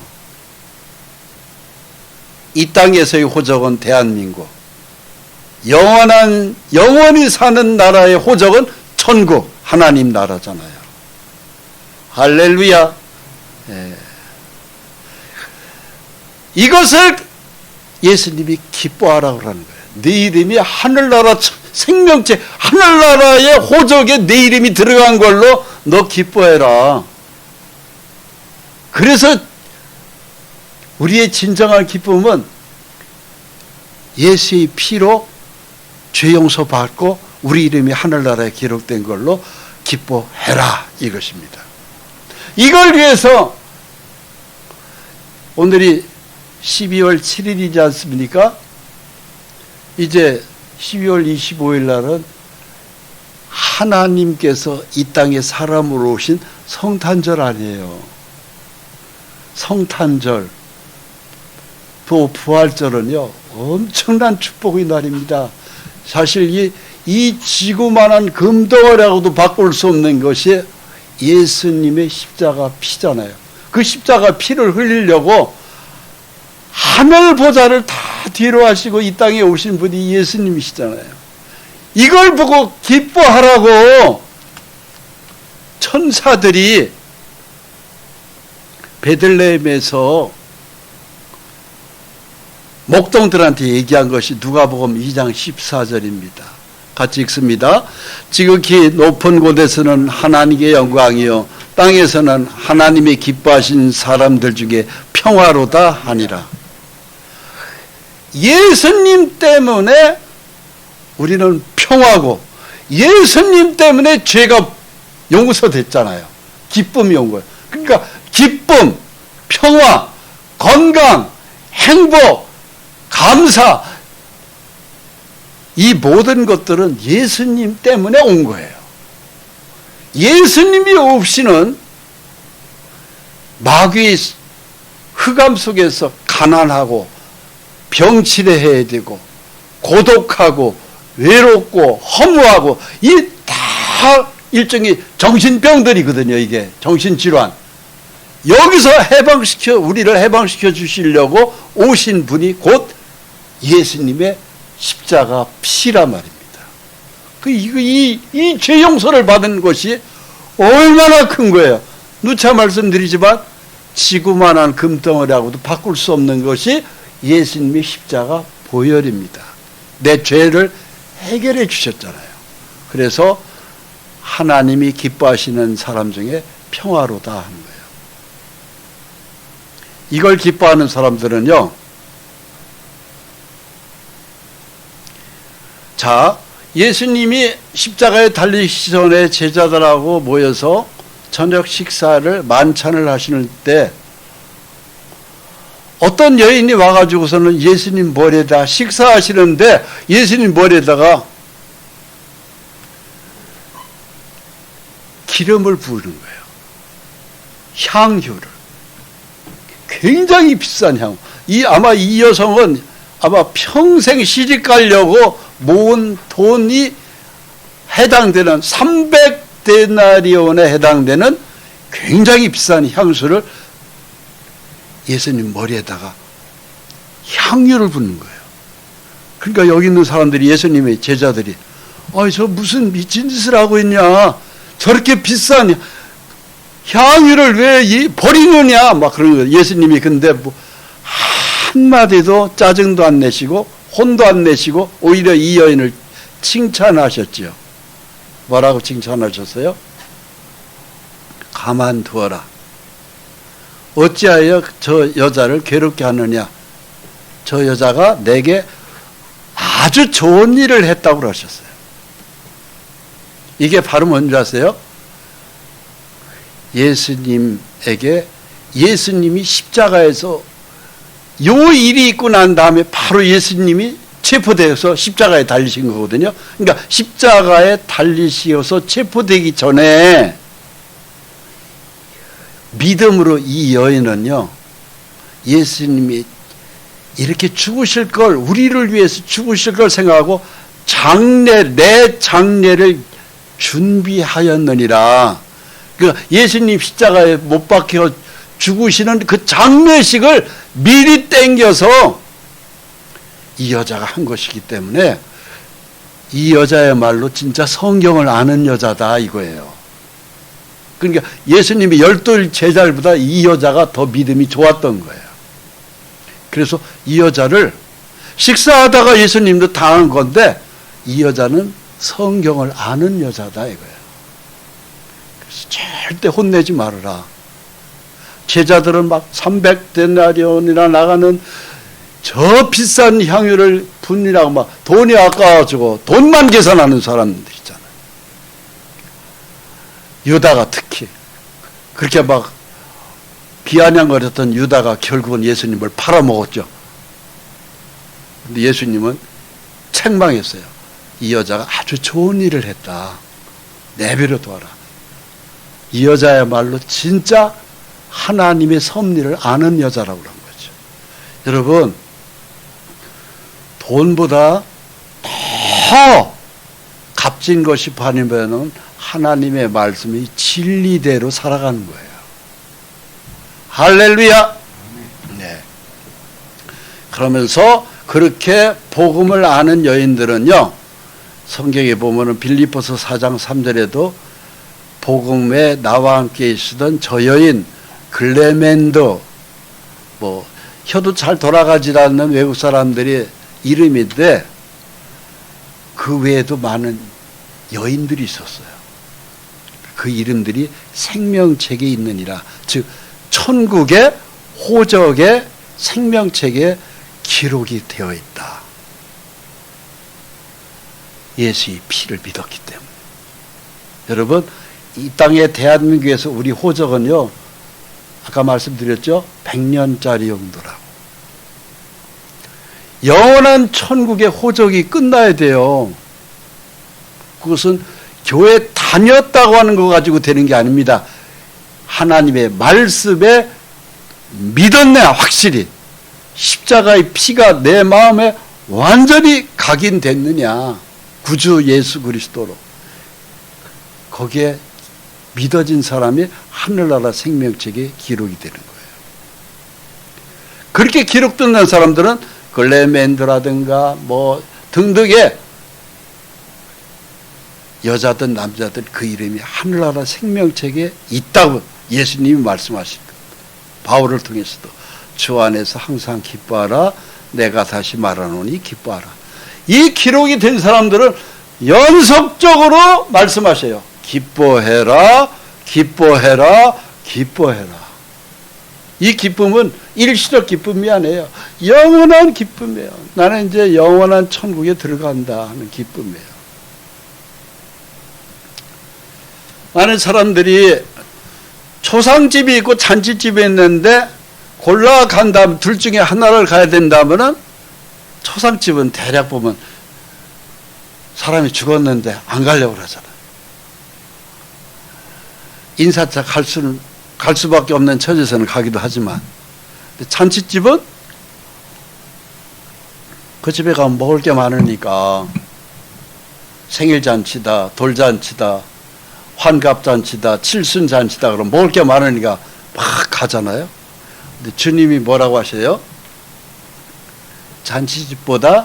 A: 이 땅에서의 호적은 대한민국, 영원히 사는 나라의 호적은 천국, 하나님 나라잖아요. 할렐루야. 예. 이것을 예수님이 기뻐하라고 하는 거예요. 네 이름이 하늘나라 생명체, 하늘나라의 호적에 내 이름이 들어간 걸로 너 기뻐해라. 그래서 우리의 진정한 기쁨은 예수의 피로 죄 용서 받고 우리 이름이 하늘나라에 기록된 걸로 기뻐해라 이것입니다. 이걸 위해서 오늘이 12월 7일이지 않습니까? 이제 12월 25일 날은 하나님께서 이 땅에 사람으로 오신 성탄절 아니에요. 성탄절, 또 부활절은요, 엄청난 축복의 날입니다. 사실 이 지구만한 금덩어리라고도 바꿀 수 없는 것이 예수님의 십자가 피잖아요. 그 십자가 피를 흘리려고 하늘 보좌를 다 뒤로 하시고 이 땅에 오신 분이 예수님이시잖아요. 이걸 보고 기뻐하라고 천사들이 베들레헴에서 목동들한테 얘기한 것이 누가복음 2장 14절입니다. 같이 읽습니다. 지극히 높은 곳에서는 하나님의 영광이요 땅에서는 하나님이 기뻐하신 사람들 중에 평화로다 하니라. 예수님 때문에 우리는 평화고 예수님 때문에 죄가 용서됐잖아요. 기쁨이 온 거예요. 그러니까 기쁨, 평화, 건강, 행복, 감사, 이 모든 것들은 예수님 때문에 온 거예요. 예수님이 없이는 마귀의 흑암 속에서 가난하고 병치레해야 되고 고독하고 외롭고 허무하고 이 다 일종의 정신병들이거든요. 이게 정신질환. 여기서 우리를 해방시켜 주시려고 오신 분이 곧 예수님의 십자가 피란 말입니다. 이 죄 용서를 받은 것이 얼마나 큰 거예요. 누차 말씀드리지만 지구만한 금덩어리하고도 바꿀 수 없는 것이 예수님의 십자가 보혈입니다. 내 죄를 해결해 주셨잖아요. 그래서 하나님이 기뻐하시는 사람 중에 평화로다 하는 거예요. 이걸 기뻐하는 사람들은요, 자, 예수님이 십자가에 달리시기 전에 제자들하고 모여서 저녁 식사를 만찬을 하시는 때 어떤 여인이 와가지고서는 예수님 머리에다 식사하시는데 예수님 머리에다가 기름을 부으는 거예요. 향유를. 굉장히 비싼 향. 아마 이 여성은 아마 평생 시집 가려고 모은 돈이 해당되는 300데나리온에 해당되는 굉장히 비싼 향수를 예수님 머리에다가 향유를 붓는 거예요. 그러니까 여기 있는 사람들이, 예수님의 제자들이, 저 무슨 미친 짓을 하고 있냐, 저렇게 비싼 향유를 왜 버리느냐, 막 그런 거예요. 예수님이 근데 뭐 한마디도 짜증도 안 내시고 혼도 안 내시고 오히려 이 여인을 칭찬하셨죠. 뭐라고 칭찬하셨어요? 가만두어라. 어찌하여 저 여자를 괴롭게 하느냐. 저 여자가 내게 아주 좋은 일을 했다고 그러셨어요. 이게 바로 뭔지 아세요? 예수님에게 예수님이 십자가에서 요 일이 있고 난 다음에 바로 예수님이 체포되어서 십자가에 달리신 거거든요. 그러니까 십자가에 달리시어서 체포되기 전에 믿음으로 이 여인은요, 예수님이 이렇게 죽으실 걸, 우리를 위해서 죽으실 걸 생각하고 내 장례를 준비하였느니라. 그러니까 예수님 십자가에 못 박혀 죽으시는 그 장례식을 미리 땡겨서 이 여자가 한 것이기 때문에 이 여자야말로 진짜 성경을 아는 여자다 이거예요. 그러니까 예수님이 12 제자들보다 이 여자가 더 믿음이 좋았던 거예요. 그래서 이 여자를 식사하다가 예수님도 당한 건데 이 여자는 성경을 아는 여자다 이거예요. 그래서 절대 혼내지 말아라. 제자들은 막 300데나리온이나 나가는 저 비싼 향유를 분이라고 막 돈이 아까워가지고 돈만 계산하는 사람들 있잖아요. 유다가 특히 그렇게 막 비아냥거렸던 유다가 결국은 예수님을 팔아먹었죠. 근데 예수님은 책망했어요. 이 여자가 아주 좋은 일을 했다. 내버려 둬라. 이 여자야말로 진짜 하나님의 섭리를 아는 여자라고 그런 거죠. 여러분, 돈보다 더 값진 것이 아니면은 하나님의 말씀이 진리대로 살아가는 거예요. 할렐루야. 네. 그러면서 그렇게 복음을 아는 여인들은요, 성경에 보면은 빌립보서 4장 3절에도 복음에 나와 함께 있었던 저 여인 글레멘도, 뭐 혀도 잘 돌아가지 않는 외국 사람들이 이름인데 그 외에도 많은 여인들이 있었어요. 그 이름들이 생명책에 있느니라. 즉 천국의 호적의 생명책에 기록이 되어 있다. 예수의 피를 믿었기 때문에. 여러분, 이 땅에 대한민국에서 우리 호적은요, 아까 말씀드렸죠? 100년짜리 용도라고. 영원한 천국의 호적이 끝나야 돼요. 그것은 교회 다녔다고 하는 거 가지고 되는 게 아닙니다. 하나님의 말씀에 믿었네, 확실히. 십자가의 피가 내 마음에 완전히 각인됐느냐. 구주 예수 그리스도로. 거기에 믿어진 사람이 하늘나라 생명책에 기록이 되는 거예요. 그렇게 기록된 사람들은 글레멘드라든가 뭐 등등의 여자든 남자든 그 이름이 하늘나라 생명책에 있다고 예수님이 말씀하신 것. 바울을 통해서도 주 안에서 항상 기뻐하라. 내가 다시 말하노니 기뻐하라. 이 기록이 된 사람들은 연속적으로 말씀하셔요. 기뻐해라, 기뻐해라, 기뻐해라. 이 기쁨은 일시적 기쁨이 아니에요. 영원한 기쁨이에요. 나는 이제 영원한 천국에 들어간다 하는 기쁨이에요. 많은 사람들이 초상집이 있고 잔치집이 있는데 골라간다면 둘 중에 하나를 가야 된다면은 초상집은 대략 보면 사람이 죽었는데 안 가려고 그러잖아요. 인사차 갈 수밖에 없는 처지에서는 가기도 하지만, 근데 잔치집은 그 집에 가면 먹을 게 많으니까 생일잔치다, 돌잔치다, 환갑잔치다, 칠순잔치다 그러면 먹을 게 많으니까 막 가잖아요. 근데 주님이 뭐라고 하셔요? 잔치집보다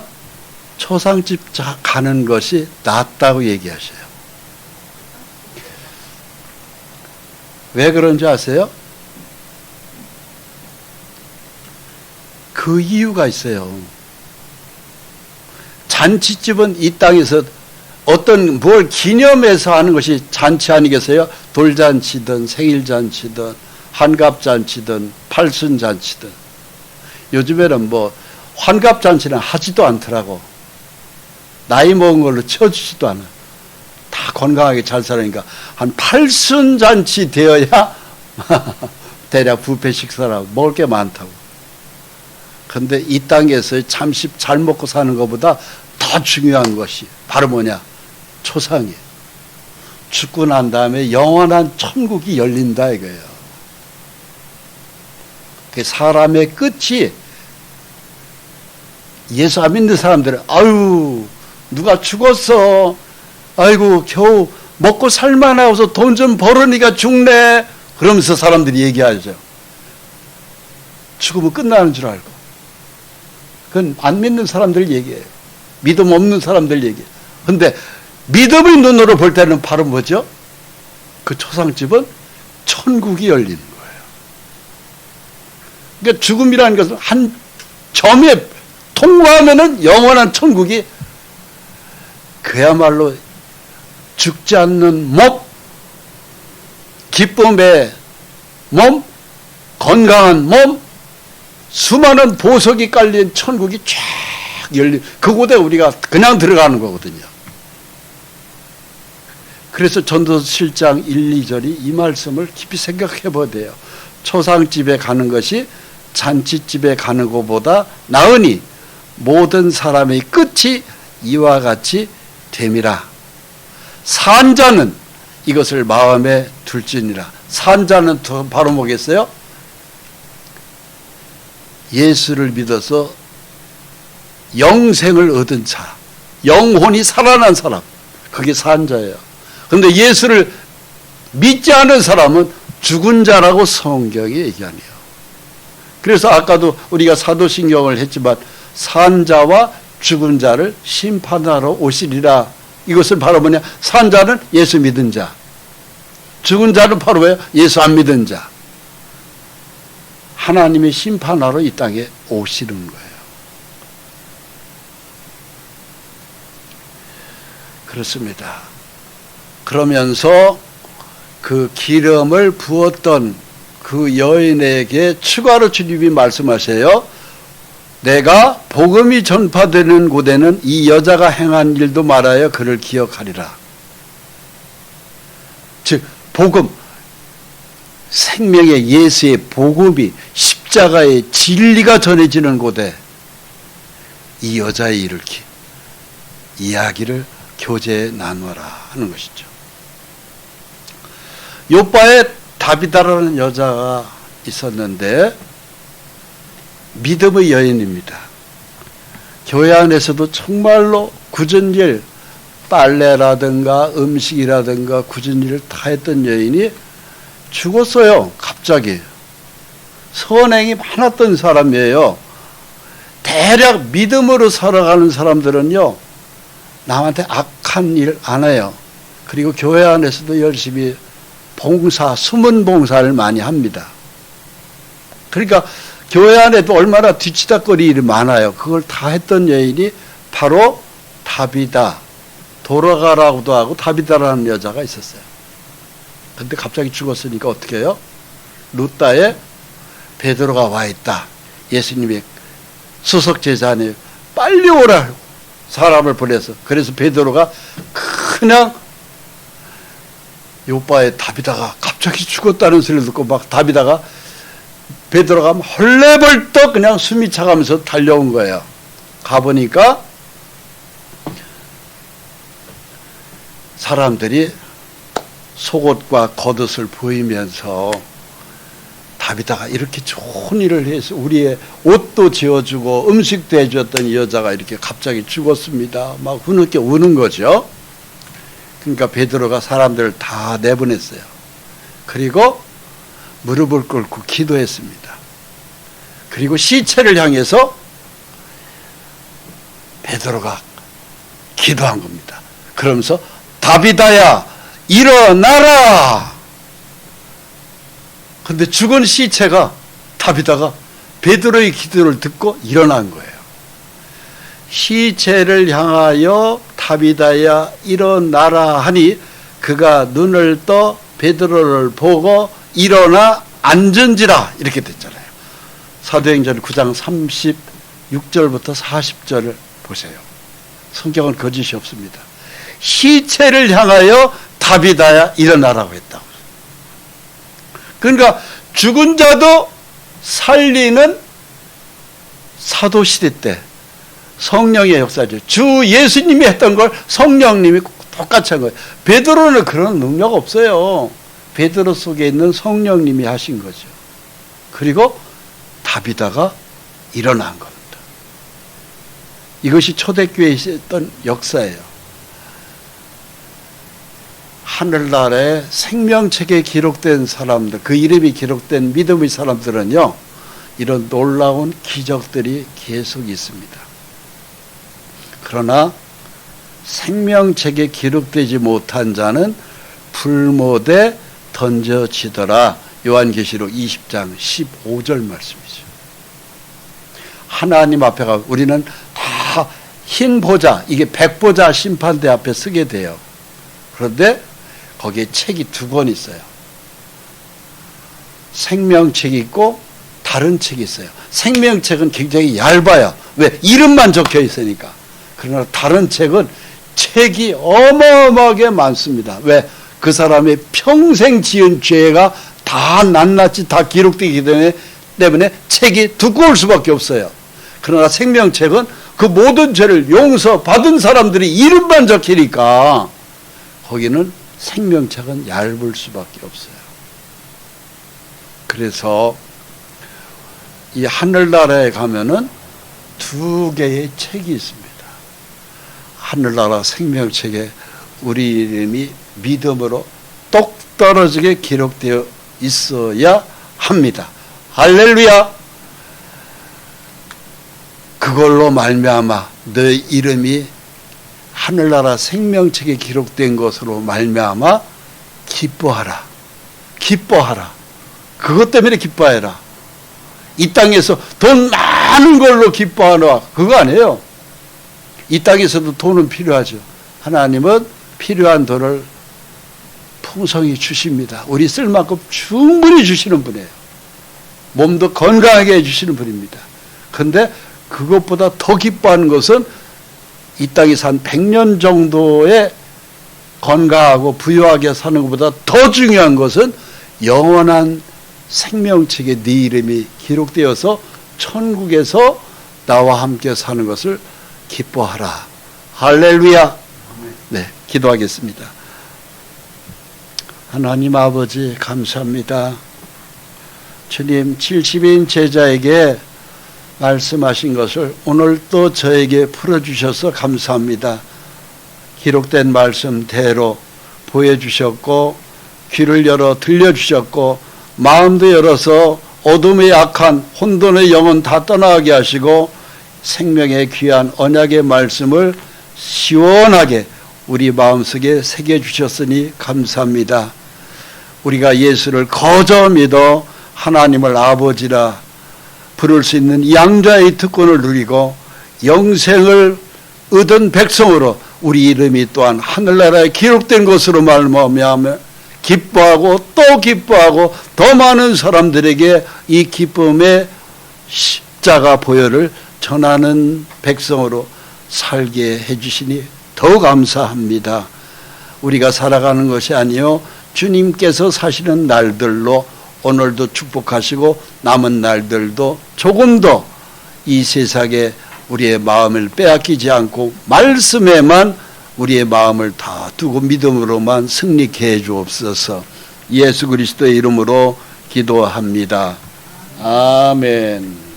A: 초상집 가는 것이 낫다고 얘기하셔요. 왜 그런지 아세요? 그 이유가 있어요. 잔치집은 이 땅에서 어떤 뭘 기념해서 하는 것이 잔치 아니겠어요? 돌잔치든 생일잔치든 환갑잔치든 팔순잔치든. 요즘에는 뭐 환갑잔치는 하지도 않더라고. 나이 먹은 걸로 쳐주지도 않아. 다 건강하게 잘 살으니까 한 팔순잔치 되어야 대략 뷔페 식사라고 먹을 게 많다고. 그런데 이 땅에서 잠시 잘 먹고 사는 것보다 더 중요한 것이 바로 뭐냐? 초상이에요. 죽고 난 다음에 영원한 천국이 열린다 이거예요. 사람의 끝이, 예수 안 믿는 사람들은 아유 누가 죽었어, 아이고 겨우 먹고 살만하고서 돈 좀 벌으니까 죽네, 그러면서 사람들이 얘기하죠. 죽으면 끝나는 줄 알고. 그건 안 믿는 사람들 얘기예요. 믿음 없는 사람들 얘기예요. 근데 믿음의 눈으로 볼 때는 바로 뭐죠? 그 초상집은 천국이 열리는 거예요. 그러니까 죽음이라는 것은 한 점에 통과하면은 영원한 천국이, 그야말로 죽지 않는 몸, 기쁨의 몸, 건강한 몸, 수많은 보석이 깔린 천국이 쫙 열린, 그곳에 우리가 그냥 들어가는 거거든요. 그래서 전도서 7장 1, 2절이 이 말씀을 깊이 생각해 봐야 돼요. 초상집에 가는 것이 잔치집에 가는 것보다 나으니 모든 사람의 끝이 이와 같이 됨이라. 산자는 이것을 마음에 둘지니라. 산자는 바로 뭐겠어요? 예수를 믿어서 영생을 얻은 자, 영혼이 살아난 사람, 그게 산자예요. 그런데 예수를 믿지 않은 사람은 죽은 자라고 성경이 얘기하네요. 그래서 아까도 우리가 사도신경을 했지만 산자와 죽은 자를 심판하러 오시리라. 이것은 바로 뭐냐? 산자는 예수 믿은 자, 죽은 자는 바로 뭐예요? 예수 안 믿은 자. 하나님이 심판하러 이 땅에 오시는 거예요. 그렇습니다. 그러면서 그 기름을 부었던 그 여인에게 추가로 주님이 말씀하세요. 내가 복음이 전파되는 곳에는 이 여자가 행한 일도 말하여 그를 기억하리라. 즉 복음, 생명의 예수의 복음이, 십자가의 진리가 전해지는 곳에 이 여자의 일을 이야기를 교제에 나누어라 하는 것이죠. 요바에 다비다라는 여자가 있었는데 믿음의 여인입니다. 교회 안에서도 정말로 굳은 일, 빨래라든가 음식이라든가 굳은 일을 다 했던 여인이 죽었어요. 갑자기. 선행이 많았던 사람이에요. 대략 믿음으로 살아가는 사람들은요, 남한테 악한 일 안 해요. 그리고 교회 안에서도 열심히 봉사, 숨은 봉사를 많이 합니다. 그러니까 교회 안에도 얼마나 뒤치다거리 일이 많아요. 그걸 다 했던 여인이 바로 다비다, 돌아가라고도 하고 다비다라는 여자가 있었어요. 근데 갑자기 죽었으니까 어떻게 해요? 루다에 베드로가 와 있다. 예수님의 수석 제자니 빨리 오라 사람을 보내서. 그래서 베드로가 그냥 요바의 다비다가 갑자기 죽었다는 소리를 듣고 막 다비다가 베드로가 헐레벌떡 그냥 숨이 차가면서 달려온 거예요. 가보니까 사람들이 속옷과 겉옷을 보이면서 다비다가 이렇게 좋은 일을 해서 우리의 옷도 지어주고 음식도 해줬던 이 여자가 이렇게 갑자기 죽었습니다. 막 흐느껴 우는 거죠. 그러니까 베드로가 사람들을 다 내보냈어요. 그리고 무릎을 꿇고 기도했습니다. 그리고 시체를 향해서 베드로가 기도한 겁니다. 그러면서 다비다야 일어나라. 근데 죽은 시체가, 다비다가 베드로의 기도를 듣고 일어난 거예요. 시체를 향하여 다비다야 일어나라 하니 그가 눈을 떠 베드로를 보고 일어나 앉은지라, 이렇게 됐잖아요. 사도행전 9장 36절부터 40절을 보세요. 성경은 거짓이 없습니다. 시체를 향하여 다비다야 일어나라고 했다고. 그러니까 죽은 자도 살리는 사도시대 때 성령의 역사죠. 주 예수님이 했던 걸 성령님이 똑같이 한 거예요. 베드로는 그런 능력 없어요. 베드로 속에 있는 성령님이 하신 거죠. 그리고 다비다가 일어난 겁니다. 이것이 초대교회에 있었던 역사예요. 하늘나라의 생명책에 기록된 사람들, 그 이름이 기록된 믿음의 사람들은요, 이런 놀라운 기적들이 계속 있습니다. 그러나 생명책에 기록되지 못한 자는 불못에 던져지더라. 요한계시록 20장 15절 말씀이죠. 하나님 앞에 가 우리는 다 흰 보좌, 이게 백보좌 심판대 앞에 서게 돼요. 그런데 거기에 책이 두 권 있어요. 생명책이 있고 다른 책이 있어요. 생명책은 굉장히 얇아요. 왜? 이름만 적혀 있으니까. 그러나 다른 책은 책이 어마어마하게 많습니다. 왜? 그 사람의 평생 지은 죄가 다 낱낱이 다 기록되기 때문에 책이 두꺼울 수밖에 없어요. 그러나 생명책은 그 모든 죄를 용서받은 사람들이 이름만 적히니까 거기는 생명책은 얇을 수밖에 없어요. 그래서 이 하늘나라에 가면은 두 개의 책이 있습니다. 하늘나라 생명책에 우리 이름이 믿음으로 똑 떨어지게 기록되어 있어야 합니다. 할렐루야! 그걸로 말미암아 너의 이름이 하늘나라 생명책에 기록된 것으로 말미암아 기뻐하라. 기뻐하라. 그것 때문에 기뻐해라. 이 땅에서 돈 많은 걸로 기뻐하라. 그거 아니에요. 이 땅에서도 돈은 필요하죠. 하나님은 필요한 돈을 풍성히 주십니다. 우리 쓸 만큼 충분히 주시는 분이에요. 몸도 건강하게 해주시는 분입니다. 그런데 그것보다 더 기뻐하는 것은 이 땅에서 한 100년 정도의 건강하고 부유하게 사는 것보다 더 중요한 것은 영원한 생명책에 네 이름이 기록되어서 천국에서 나와 함께 사는 것을 기뻐하라. 할렐루야. 네, 기도하겠습니다. 하나님 아버지 감사합니다. 주님 70인 제자에게 말씀하신 것을 오늘 또 저에게 풀어주셔서 감사합니다. 기록된 말씀대로 보여주셨고 귀를 열어 들려주셨고 마음도 열어서 어둠에 약한 혼돈의 영혼 다 떠나게 하시고 생명의 귀한 언약의 말씀을 시원하게 우리 마음속에 새겨주셨으니 감사합니다. 우리가 예수를 거저 믿어 하나님을 아버지라 부를 수 있는 양자의 특권을 누리고 영생을 얻은 백성으로 우리 이름이 또한 하늘나라에 기록된 것으로 말미암아 기뻐하고 또 기뻐하고 더 많은 사람들에게 이 기쁨의 십자가 보혈을 전하는 백성으로 살게 해주시니 더 감사합니다. 우리가 살아가는 것이 아니요 주님께서 사시는 날들로 오늘도 축복하시고 남은 날들도 조금 더 이 세상에 우리의 마음을 빼앗기지 않고 말씀에만 우리의 마음을 다 두고 믿음으로만 승리케 해 주옵소서. 예수 그리스도의 이름으로 기도합니다. 아멘.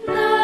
B: 나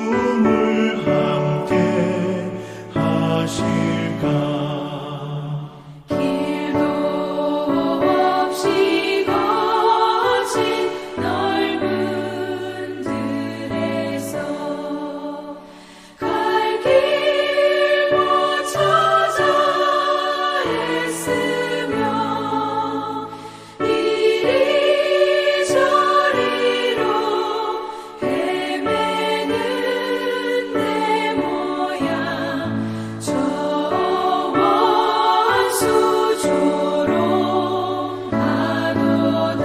B: 기쁨을 함께 하실까.
C: 길도 없이 거친 넓은 들에서 갈 길 못 찾아 애쓰며 이리저리로 헤매는 내 모양 저 원수조로 가도다.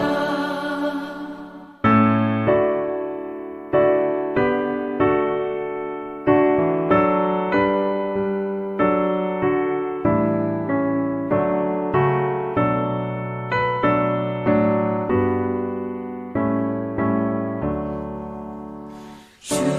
C: 주